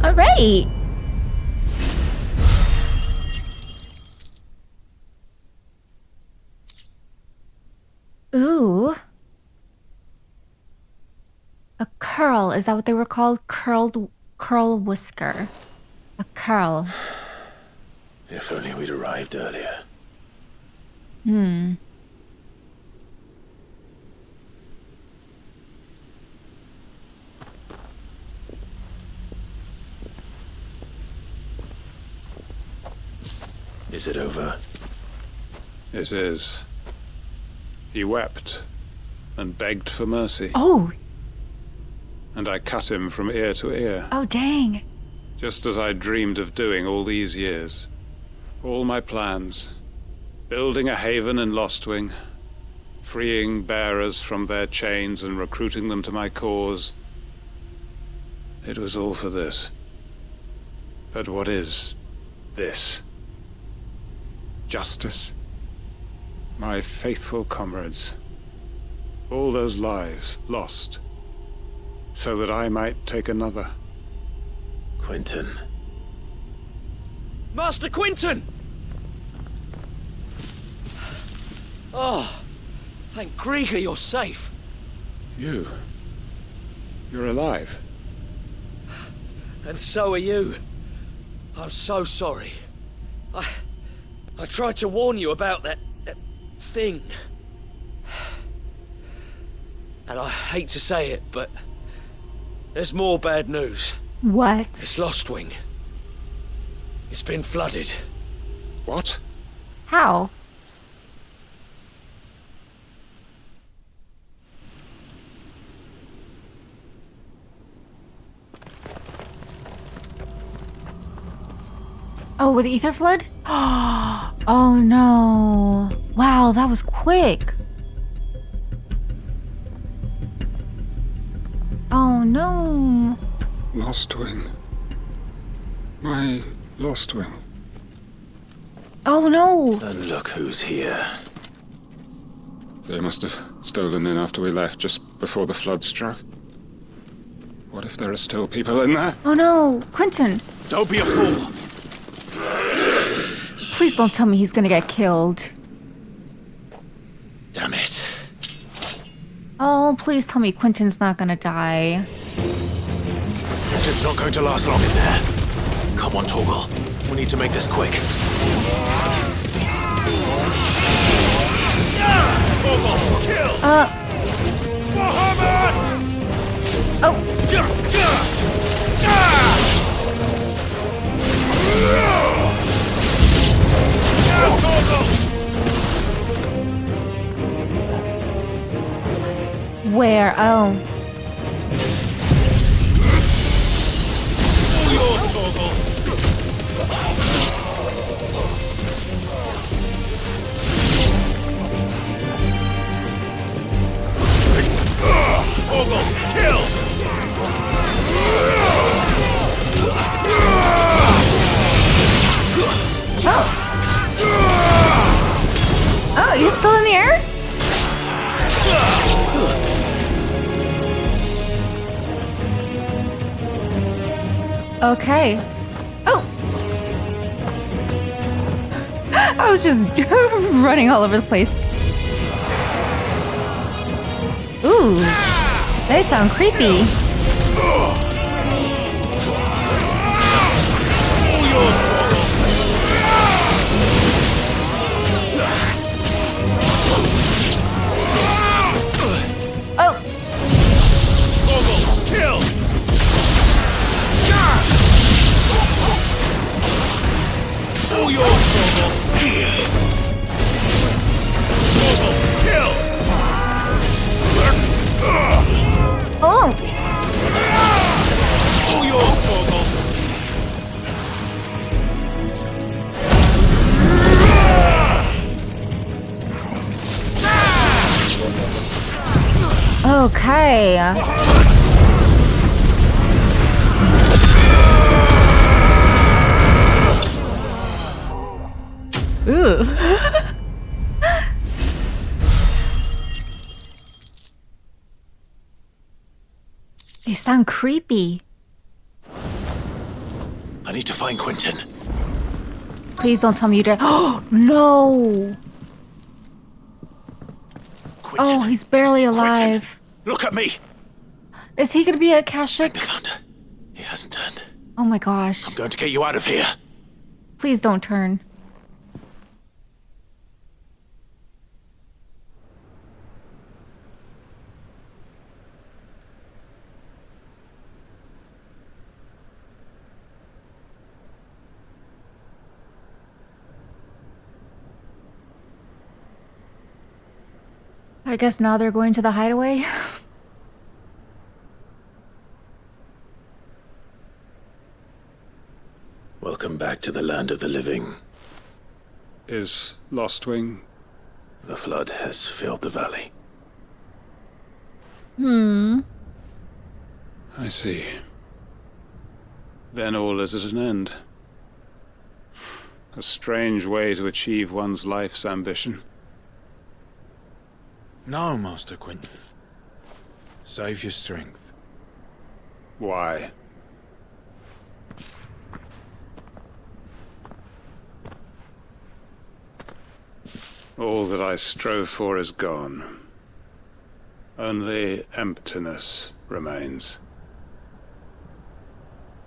All right. Ooh. A curl, is that what they were called? Curl whisker. A curl. If only we'd arrived earlier. Is it over? It is. He wept and begged for mercy. Oh! And I cut him from ear to ear. Oh, dang. Just as I dreamed of doing all these years. All my plans. Building a haven in Lostwing. freeing bearers from their chains and recruiting them to my cause. It was all for this. But what is this? Justice? My faithful comrades. All those lives lost, so that I might take another. Quentin. Master Quentin! Oh, thank Grieger you're safe. You're alive. And so are you. I'm so sorry. I tried to warn you about that thing. And I hate to say it, but there's more bad news. What? This Lostwing. It's been flooded. What? How? Oh, with ether flood? Oh no. Wow, that was quick. Oh no. Lostwing. My Lostwing. Oh no. And look who's here. They must have stolen in after we left, just before the flood struck. What if there are still people in there? Oh no. Quentin. Don't be a fool. Please don't tell me he's gonna get killed. Damn it. Oh, please tell me Quentin's not gonna die. Quentin's not going to last long in there. Come on, Torgal. We need to make this quick. Where? Oh. Yours, Torgal. Torgal, kill! Oh, he's still in the air? Okay. Oh! I was just running all over the place. Ooh, they sound creepy. Oh! Kill! All yours, Torgal. Torgal, kill! Oh! All yours, Torgal. Okay. Ooh. They sound creepy. I need to find Quentin. Please don't tell me you did. Oh, no. Quentin. Oh, he's barely alive. Quentin, look at me. Is he gonna be a Kashik? He hasn't turned. Oh my gosh. I'm going to get you out of here. Please don't turn. I guess now they're going to the hideaway. Welcome back to the land of the living. Is Lostwing The flood has filled the valley. I see. Then all is at an end. A strange way to achieve one's life's ambition. No, Master Quentin. Save your strength. Why? All that I strove for is gone. Only emptiness remains.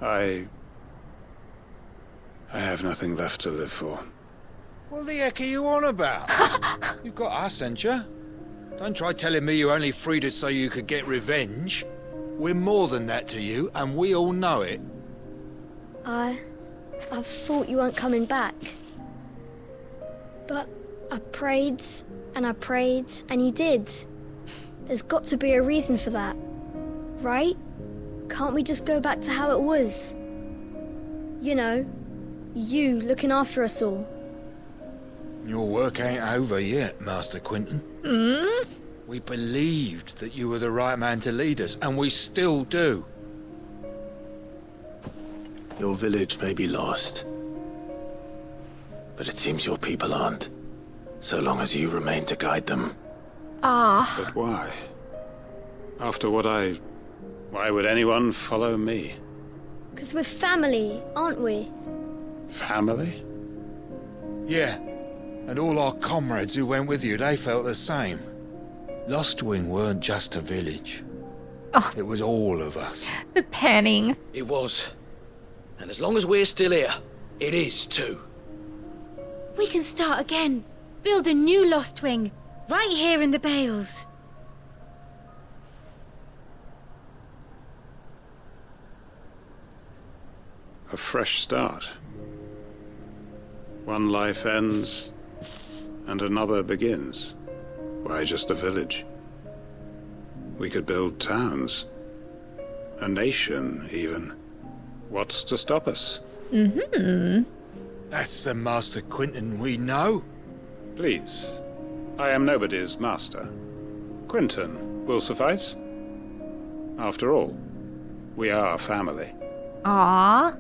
I have nothing left to live for. What the heck are you on about? You've got us, ain't you? Don't try telling me you only freed us so you could get revenge. We're more than that to you, and we all know it. I thought you weren't coming back. But I prayed, and you did. There's got to be a reason for that, right? Can't we just go back to how it was? You know, you looking after us all. Your work ain't over yet, Master Quentin. We believed that you were the right man to lead us, and we still do. Your village may be lost, but it seems your people aren't, so long as you remain to guide them. But why? After what why would anyone follow me? 'Cause we're family, aren't we? Family? Yeah, and all our comrades who went with you, they felt the same. Lostwing weren't just a village. It was all of us. The panning. It was. And as long as we're still here, it is too. We can start again. Build a new Lostwing. Right here in the Bales. A fresh start. One life ends, and another begins. Why just a village? We could build towns. A nation, even. What's to stop us? That's the Master Quentin we know. Please. I am nobody's master. Quentin will suffice. After all, we are family. Aww.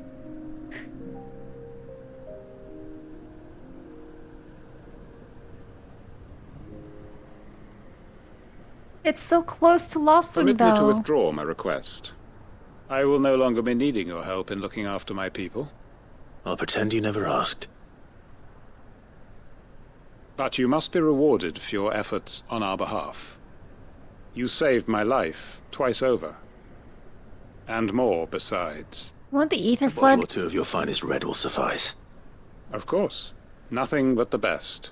It's so close to Lostwing, Permit me to though. withdraw my request. I will no longer be needing your help in looking after my people. I'll pretend you never asked. But you must be rewarded for your efforts on our behalf. You saved my life twice over. And more besides. Won't the ether A flood? bottle or two of your finest red will suffice. Of course. Nothing but the best.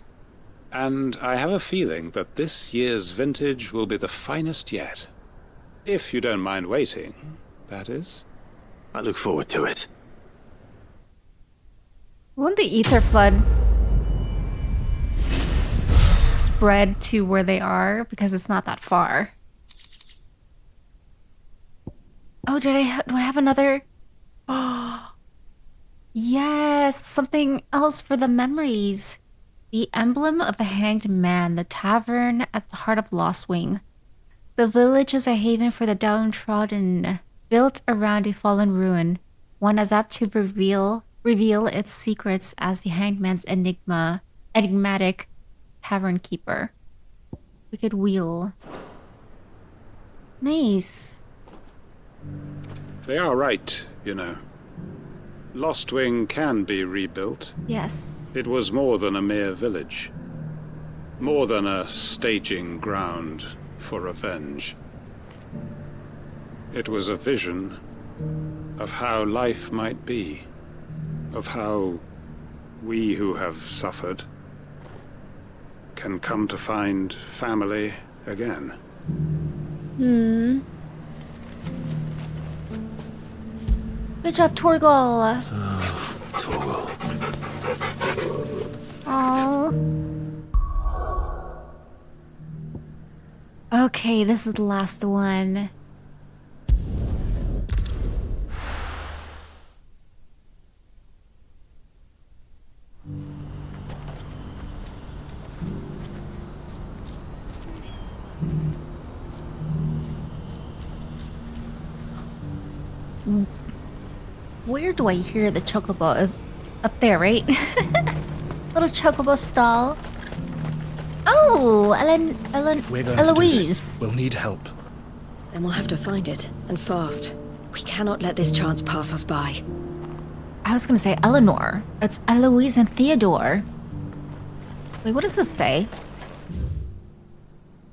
And I have a feeling that this year's vintage will be the finest yet. If you don't mind waiting, that is. I look forward to it. Won't the ether flood spread to where they are? Because it's not that far. Oh, do I have another? Oh, yes, something else for the memories. The emblem of the hanged man, the tavern at the heart of Lostwing. The village is a haven for the downtrodden, built around a fallen ruin, one as apt to reveal its secrets as the hanged man's enigmatic tavern keeper. Wicked wheel. Nice. They are right, you know. Lostwing can be rebuilt. Yes. It was more than a mere village. More than a staging ground for revenge. It was a vision of how life might be. Of how we who have suffered can come to find family again. Good job, Torgal. Torgal. Oh. Okay, this is the last one. Where do I hear the chocobo? Is up there, right? Little chocobo stall. Oh, We're going to do Eloise. this. We'll need help. Then we'll have to find it, and fast. We cannot let this chance pass us by. I was gonna say Eleanor. It's Eloise and Theodore. Wait, what does this say?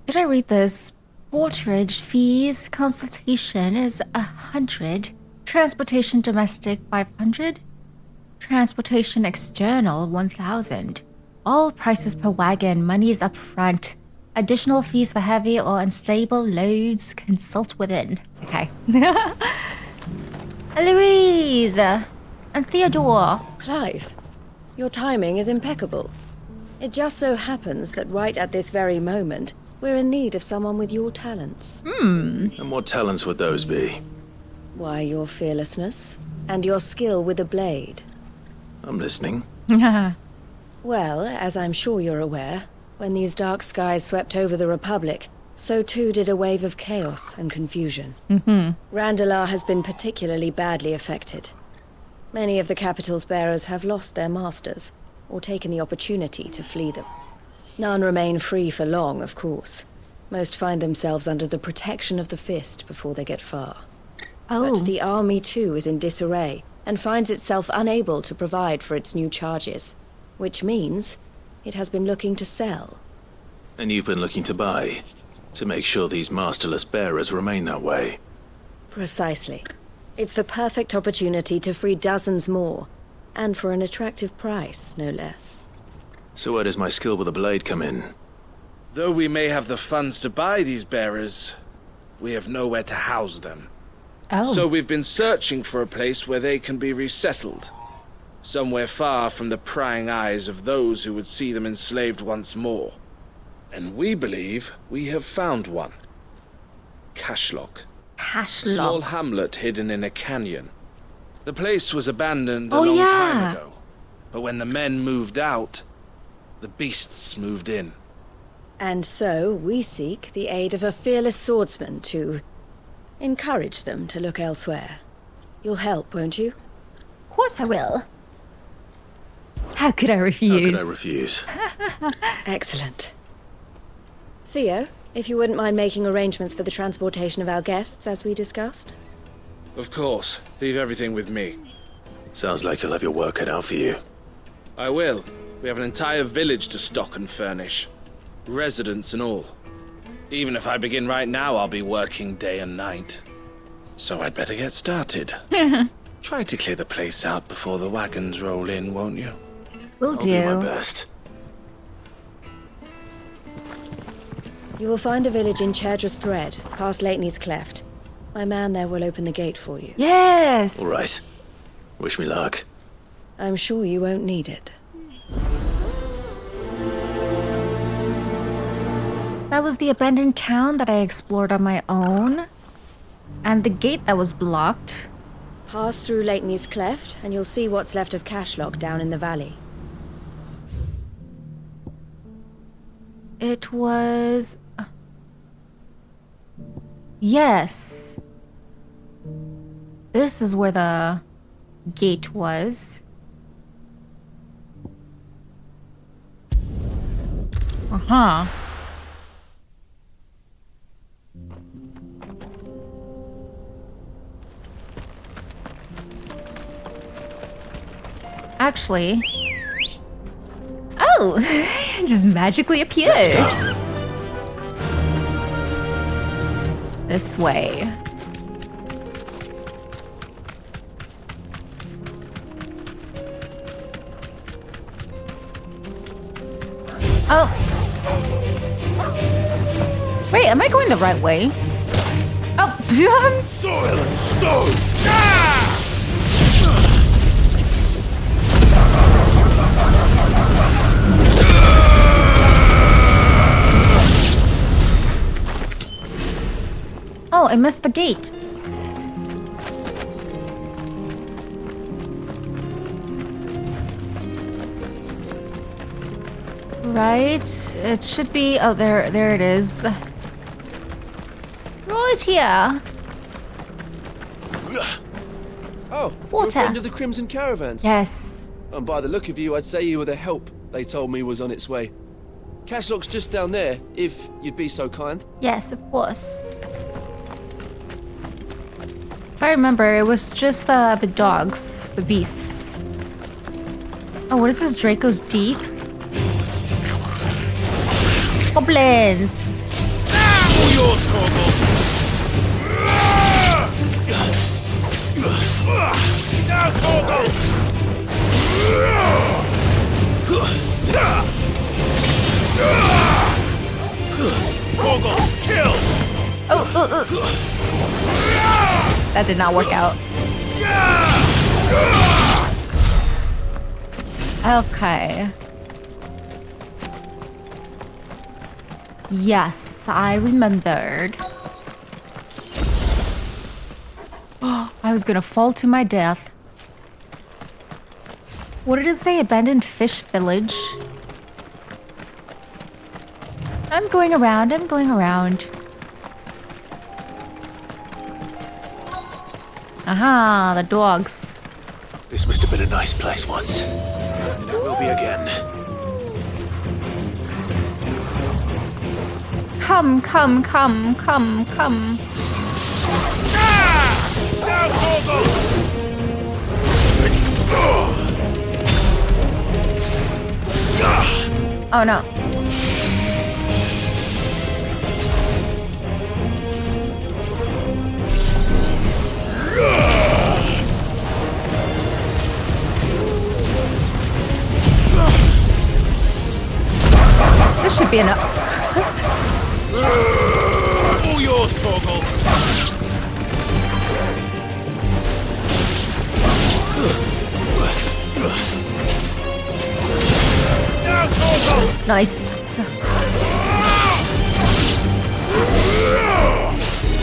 Did I read this? Porterage fees consultation is 100. Transportation domestic 500. Transportation external 1000. All prices per wagon, monies up front. Additional fees for heavy or unstable loads, consult within. Okay. Eloise and Theodore. Clive, your timing is impeccable. It just so happens that right at this very moment, we're in need of someone with your talents. And what talents would those be? Why, your fearlessness and your skill with a blade. I'm listening. Well, as I'm sure you're aware, when these dark skies swept over the Republic, so too did a wave of chaos and confusion. Randalar has been particularly badly affected. Many of the capital's bearers have lost their masters, or taken the opportunity to flee them. None remain free for long, of course. Most find themselves under the protection of the Fist before they get far. But the army too is in disarray, and finds itself unable to provide for its new charges. Which means it has been looking to sell. And you've been looking to buy, to make sure these masterless bearers remain that way. Precisely. It's the perfect opportunity to free dozens more, and for an attractive price, no less. So where does my skill with a blade come in? Though we may have the funds to buy these bearers, we have nowhere to house them. So we've been searching for a place where they can be resettled. Somewhere far from the prying eyes of those who would see them enslaved once more. And we believe we have found one. Cashlock. A small hamlet hidden in a canyon. The place was abandoned a long time ago. But when the men moved out, the beasts moved in. And so we seek the aid of a fearless swordsman to encourage them to look elsewhere. You'll help, won't you? Of course I will. How could I refuse? How could I refuse? Excellent. Theo, if you wouldn't mind making arrangements for the transportation of our guests, as we discussed. Of course. Leave everything with me. Sounds like you'll have your work cut out for you. I will. We have an entire village to stock and furnish. Residents and all. Even if I begin right now, I'll be working day and night. So I'd better get started. Try to clear the place out before the wagons roll in, won't you? Will do. I'll do my best. You will find a village in Chadra's Thread, past Lateney's Cleft. My man there will open the gate for you. Yes! All right. Wish me luck. I'm sure you won't need it. That was the abandoned town that I explored on my own. And the gate that was blocked. Pass through Lateney's Cleft, and you'll see what's left of Cashlock down in the valley. It was... Yes. This is where the gate was. Uh-huh. Actually... Oh! It just magically appeared! This way. Oh! Wait, am I going the right way? Oh! Soil and stone! Oh, I missed the gate. Right, it should be... Oh, there it is. Right here. Oh, you're a Water. friend of the Crimson Caravans? Yes. And by the look of you, I'd say you were the help they told me was on its way. Cashlock's just down there, if you'd be so kind. Yes, of course. If I remember, it was just the dogs, the beasts. Oh, what is this? Draco's Deep? Goblins! All yours, Torgal! Now, Torgal! Torgal, kill! Oh. That did not work out. Okay. Yes, I remembered. I was gonna fall to my death. What did it say? Abandoned fish village? I'm going around. Aha, the dogs. This must have been a nice place once. And it will be again. Come. Oh no. This should be enough. All yours, Torgal! Now, Torgal! Nice.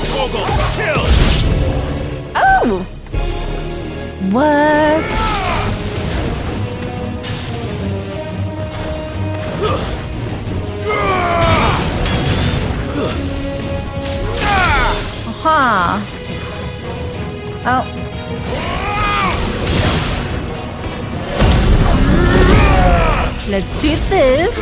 Torgal, kill! Oh! What? Aha! Oh. Let's do this.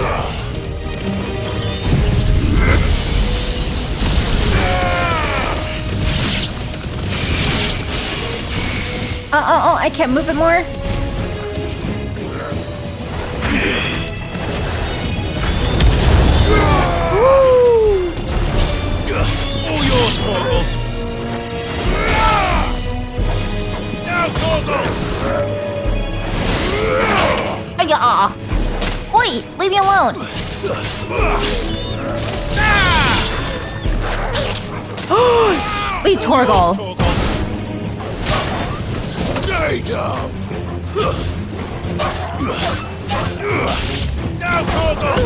Oh, I can't move it more. Woo! All yours, Torgal! Now, Torgal! Aw! Oi! Leave me alone! Leave Torgal! Stay down! Now, Torgal!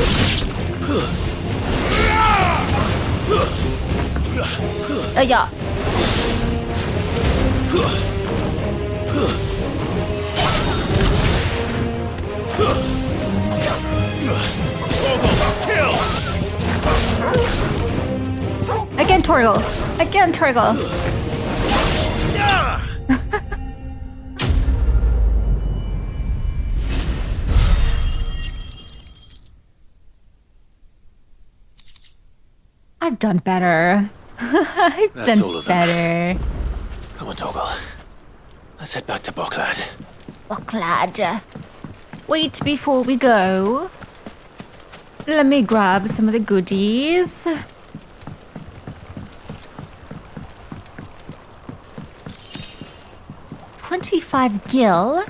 Yeah. Again, Torgal. I've done better. I've That's done all of them. better. Come on, Torgal. Let's head back to Boklad. Boklad. Wait before we go. Let me grab some of the goodies. $25 gil.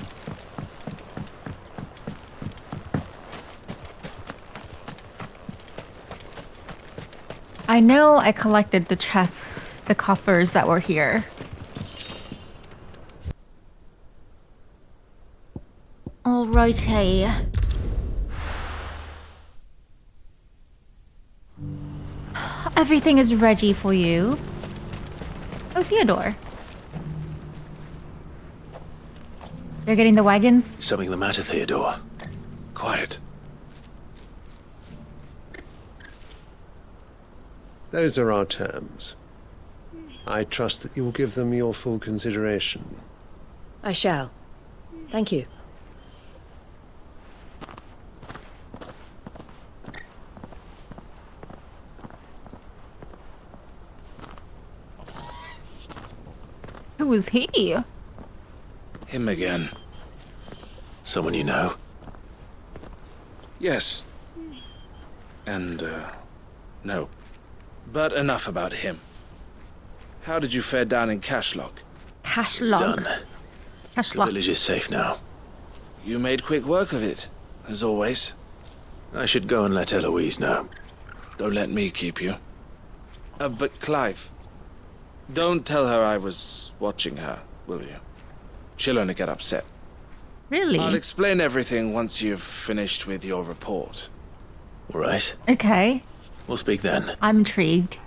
I know I collected the chests, the coffers that were here. Alrighty. Everything is ready for you. Oh, Theodore. They're getting the wagons? Something the matter, Theodore? Quiet. Those are our terms. I trust that you will give them your full consideration. I shall. Thank you. Who was he? Him again. Someone you know? Yes. And, no. But enough about him. How did you fare down in Cashlock? Cashlock? It's done. Cashlock. The village is safe now. You made quick work of it, as always. I should go and let Eloise know. Don't let me keep you. But Clive, don't tell her I was watching her, will you? She'll only get upset. Really? I'll explain everything once you've finished with your report. All right. Okay. We'll speak then. I'm intrigued.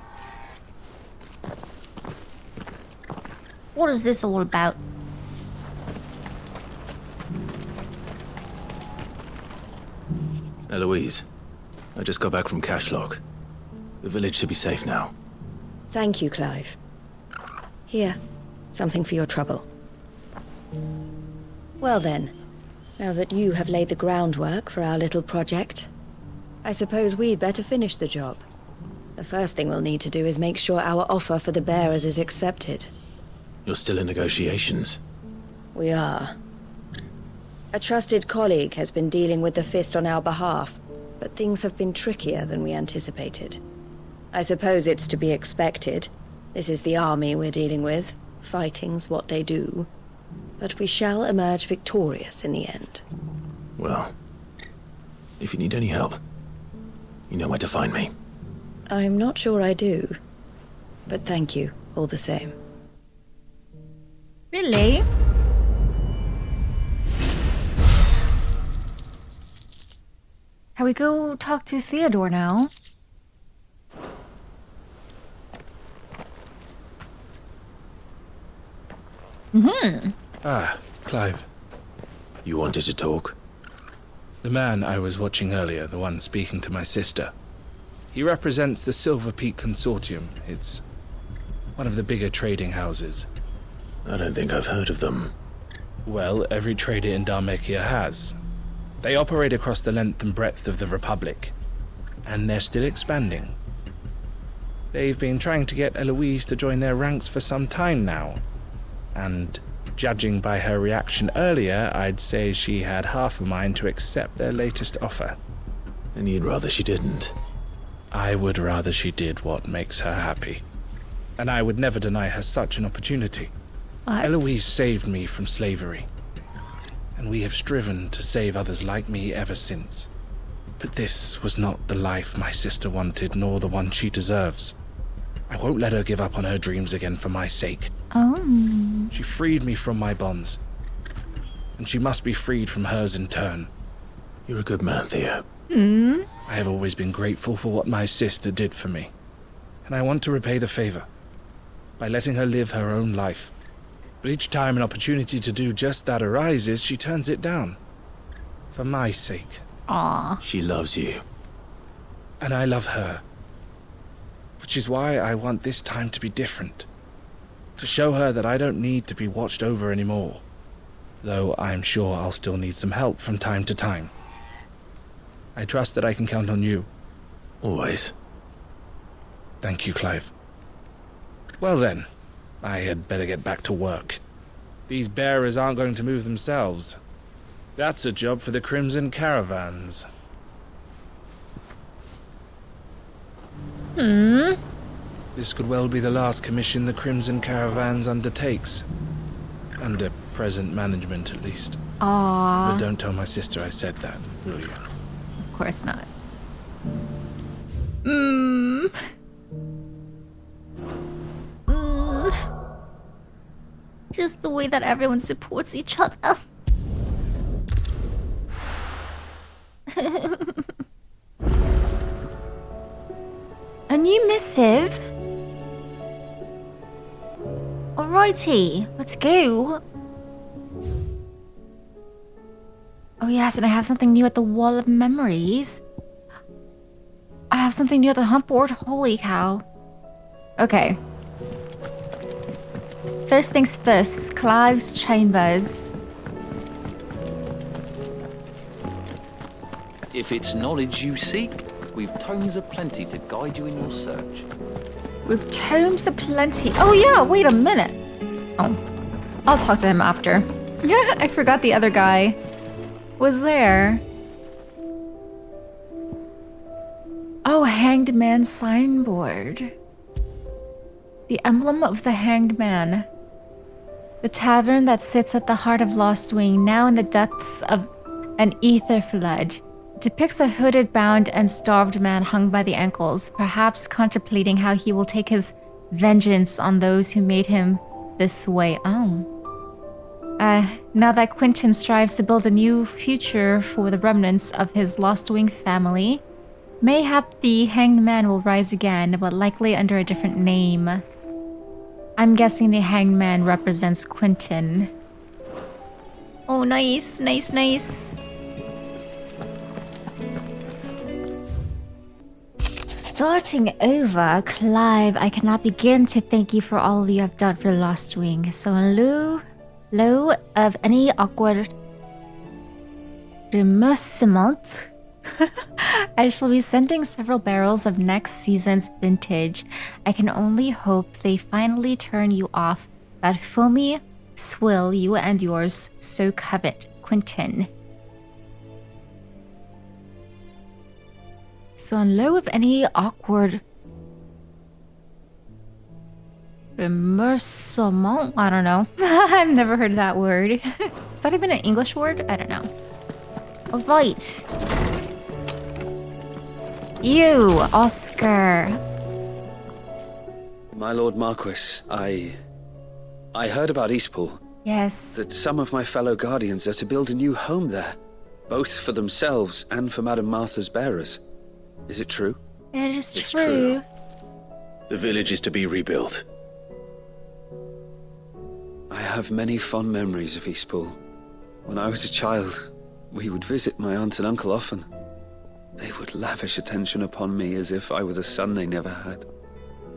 What is this all about? Eloise, I just got back from Cashlock. The village should be safe now. Thank you, Clive. Here, something for your trouble. Well then, now that you have laid the groundwork for our little project, I suppose we'd better finish the job. The first thing we'll need to do is make sure our offer for the bearers is accepted. You're still in negotiations? We are. A trusted colleague has been dealing with the Fist on our behalf, but things have been trickier than we anticipated. I suppose it's to be expected. This is the army we're dealing with. Fighting's what they do. But we shall emerge victorious in the end. Well, if you need any help, you know where to find me. I'm not sure I do. But thank you, all the same. Really? Can we go talk to Theodore now? Mm-hmm. Ah, Clive. You wanted to talk? The man I was watching earlier, the one speaking to my sister. He represents the Silver Peak Consortium. It's one of the bigger trading houses. I don't think I've heard of them. Well, every trader in Dhalmekia has. They operate across the length and breadth of the Republic, and they're still expanding. They've been trying to get Eloise to join their ranks for some time now, and judging by her reaction earlier, I'd say she had half a mind to accept their latest offer. And you'd rather she didn't? I would rather she did what makes her happy, and I would never deny her such an opportunity. What? Eloise saved me from slavery, and we have striven to save others like me ever since. But this was not the life my sister wanted, nor the one she deserves. I won't let her give up on her dreams again for my sake. Oh. She freed me from my bonds, and she must be freed from hers in turn. You're a good man, Theo. I have always been grateful for what my sister did for me, and I want to repay the favor by letting her live her own life. But each time an opportunity to do just that arises, she turns it down. For my sake. Aww. She loves you. And I love her. Which is why I want this time to be different. To show her that I don't need to be watched over anymore. Though I'm sure I'll still need some help from time to time. I trust that I can count on you. Always. Thank you, Clive. Well then, I had better get back to work. These bearers aren't going to move themselves. That's a job for the Crimson Caravans. This could well be the last commission the Crimson Caravans undertakes. Under present management, at least. Aww. But don't tell my sister I said that, will you? Of course not. Just the way that everyone supports each other. A new missive? Alrighty, let's go. Oh yes, and I have something new at the Wall of Memories. I have something new at the hump board. Holy cow. Okay. First things first, Clive's chambers. If it's knowledge you seek, we've tomes aplenty to guide you in your search. With tomes aplenty. Oh yeah, wait a minute. Oh, I'll talk to him after. I forgot the other guy was there. Oh, Hanged Man signboard. The emblem of the Hanged Man. The tavern that sits at the heart of Lostwing, now in the depths of an ether flood, depicts a hooded, bound, and starved man hung by the ankles, perhaps contemplating how he will take his vengeance on those who made him this way. Oh. Now that Quentin strives to build a new future for the remnants of his Lostwing family, mayhap the Hanged Man will rise again, but likely under a different name. I'm guessing the Hanged Man represents Quentin. Oh, nice, nice, nice. Starting over, Clive, I cannot begin to thank you for all you have done for Lostwing. So in lieu of any awkward remerciement, I shall be sending several barrels of next season's vintage. I can only hope they finally turn you off that foamy swill you and yours so covet, Quentin. So in lieu of any awkward remerciement, I don't know. I've never heard that word. Is that even an English word? I don't know. All right. You, Oscar. My Lord Marquis, I heard about Eastpool. Yes. That some of my fellow guardians are to build a new home there, both for themselves and for Madame Martha's bearers. Is it true? It is It's true. The village is to be rebuilt. I have many fond memories of Eastpool. When I was a child, we would visit my aunt and uncle often. They would lavish attention upon me as if I were the son they never had.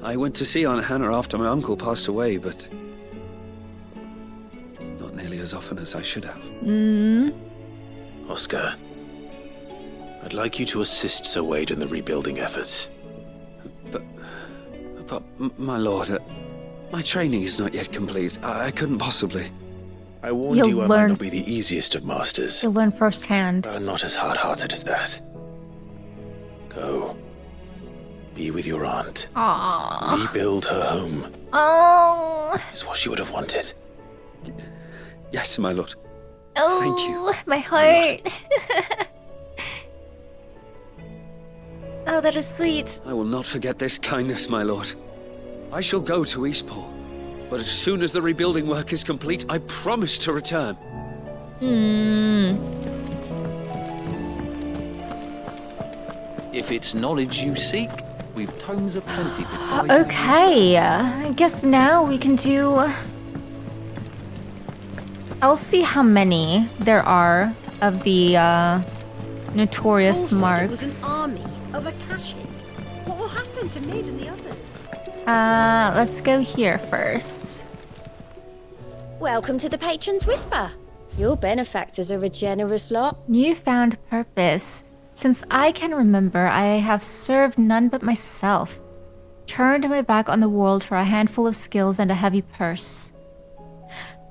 I went to see Aunt Hannah after my uncle passed away, but not nearly as often as I should have. Oscar, I'd like you to assist Sir Wade in the rebuilding efforts. But my lord, my training is not yet complete. I couldn't possibly. I warned you I might not be the easiest of masters. You'll learn firsthand. But I'm not as hard-hearted as that. Go. Be with your aunt. Aww. Rebuild her home. Oh. Is what she would have wanted. Yes, my lord. Oh, thank you. My heart. Oh, that is sweet. I will not forget this kindness, my lord. I shall go to Eastpool, but as soon as the rebuilding work is complete, I promise to return. If it's knowledge you seek, we've tomes aplenty to guide you. Okay, I guess now we can do... I'll see how many there are of the notorious marks. It was an army of Akashic. What will happen to Mid and the others? Let's go here first. Welcome to the Patron's Whisper. Your benefactors are a generous lot. Newfound purpose. Since I can remember, I have served none but myself. Turned my back on the world for a handful of skills and a heavy purse.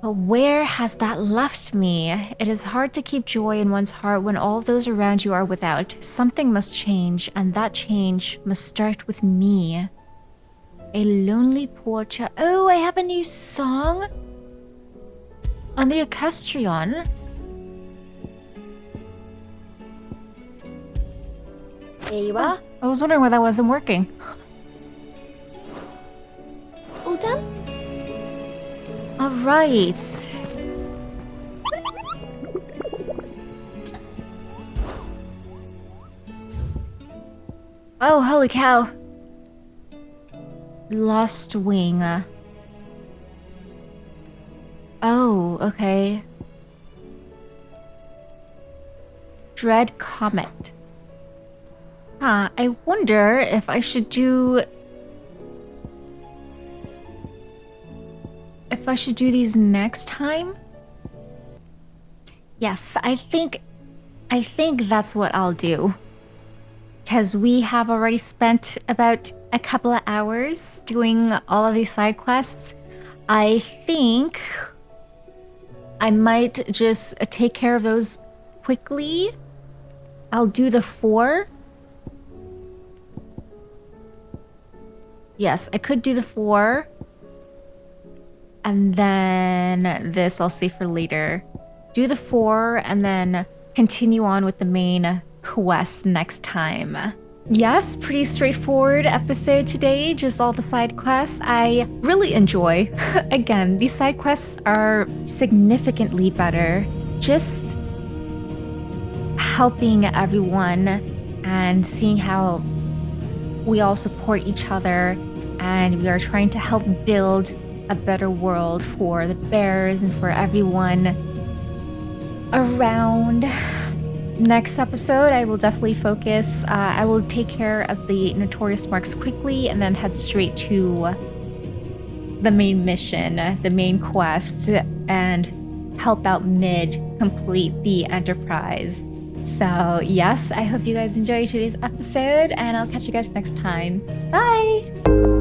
But where has that left me? It is hard to keep joy in one's heart when all those around you are without. Something must change, and that change must start with me. A lonely portrait. Oh, I have a new song on the Equestrian. Here you are. I was wondering why that wasn't working. All done? All right. Oh, holy cow. Lost Wing. Oh, okay. Dread Comet. Huh, I wonder if I should do... If if I should do these next time. Yes, I think that's what I'll do. Because we have already spent about a couple of hours doing all of these side quests. I think I might just take care of those quickly. I'll do the 4. Yes, I could do the 4. And then this I'll save for later. Do the 4 and then continue on with the main quest next time. Yes, pretty straightforward episode today, just all the side quests. I really enjoy. Again, these side quests are significantly better. Just helping everyone and seeing how we all support each other and we are trying to help build a better world for the bears and for everyone around. Next episode, I will definitely focus. I will take care of the Notorious Marks quickly and then head straight to the main mission, the main quest, and help out Mid complete the Enterprise. So yes, I hope you guys enjoyed today's episode and I'll catch you guys next time. Bye!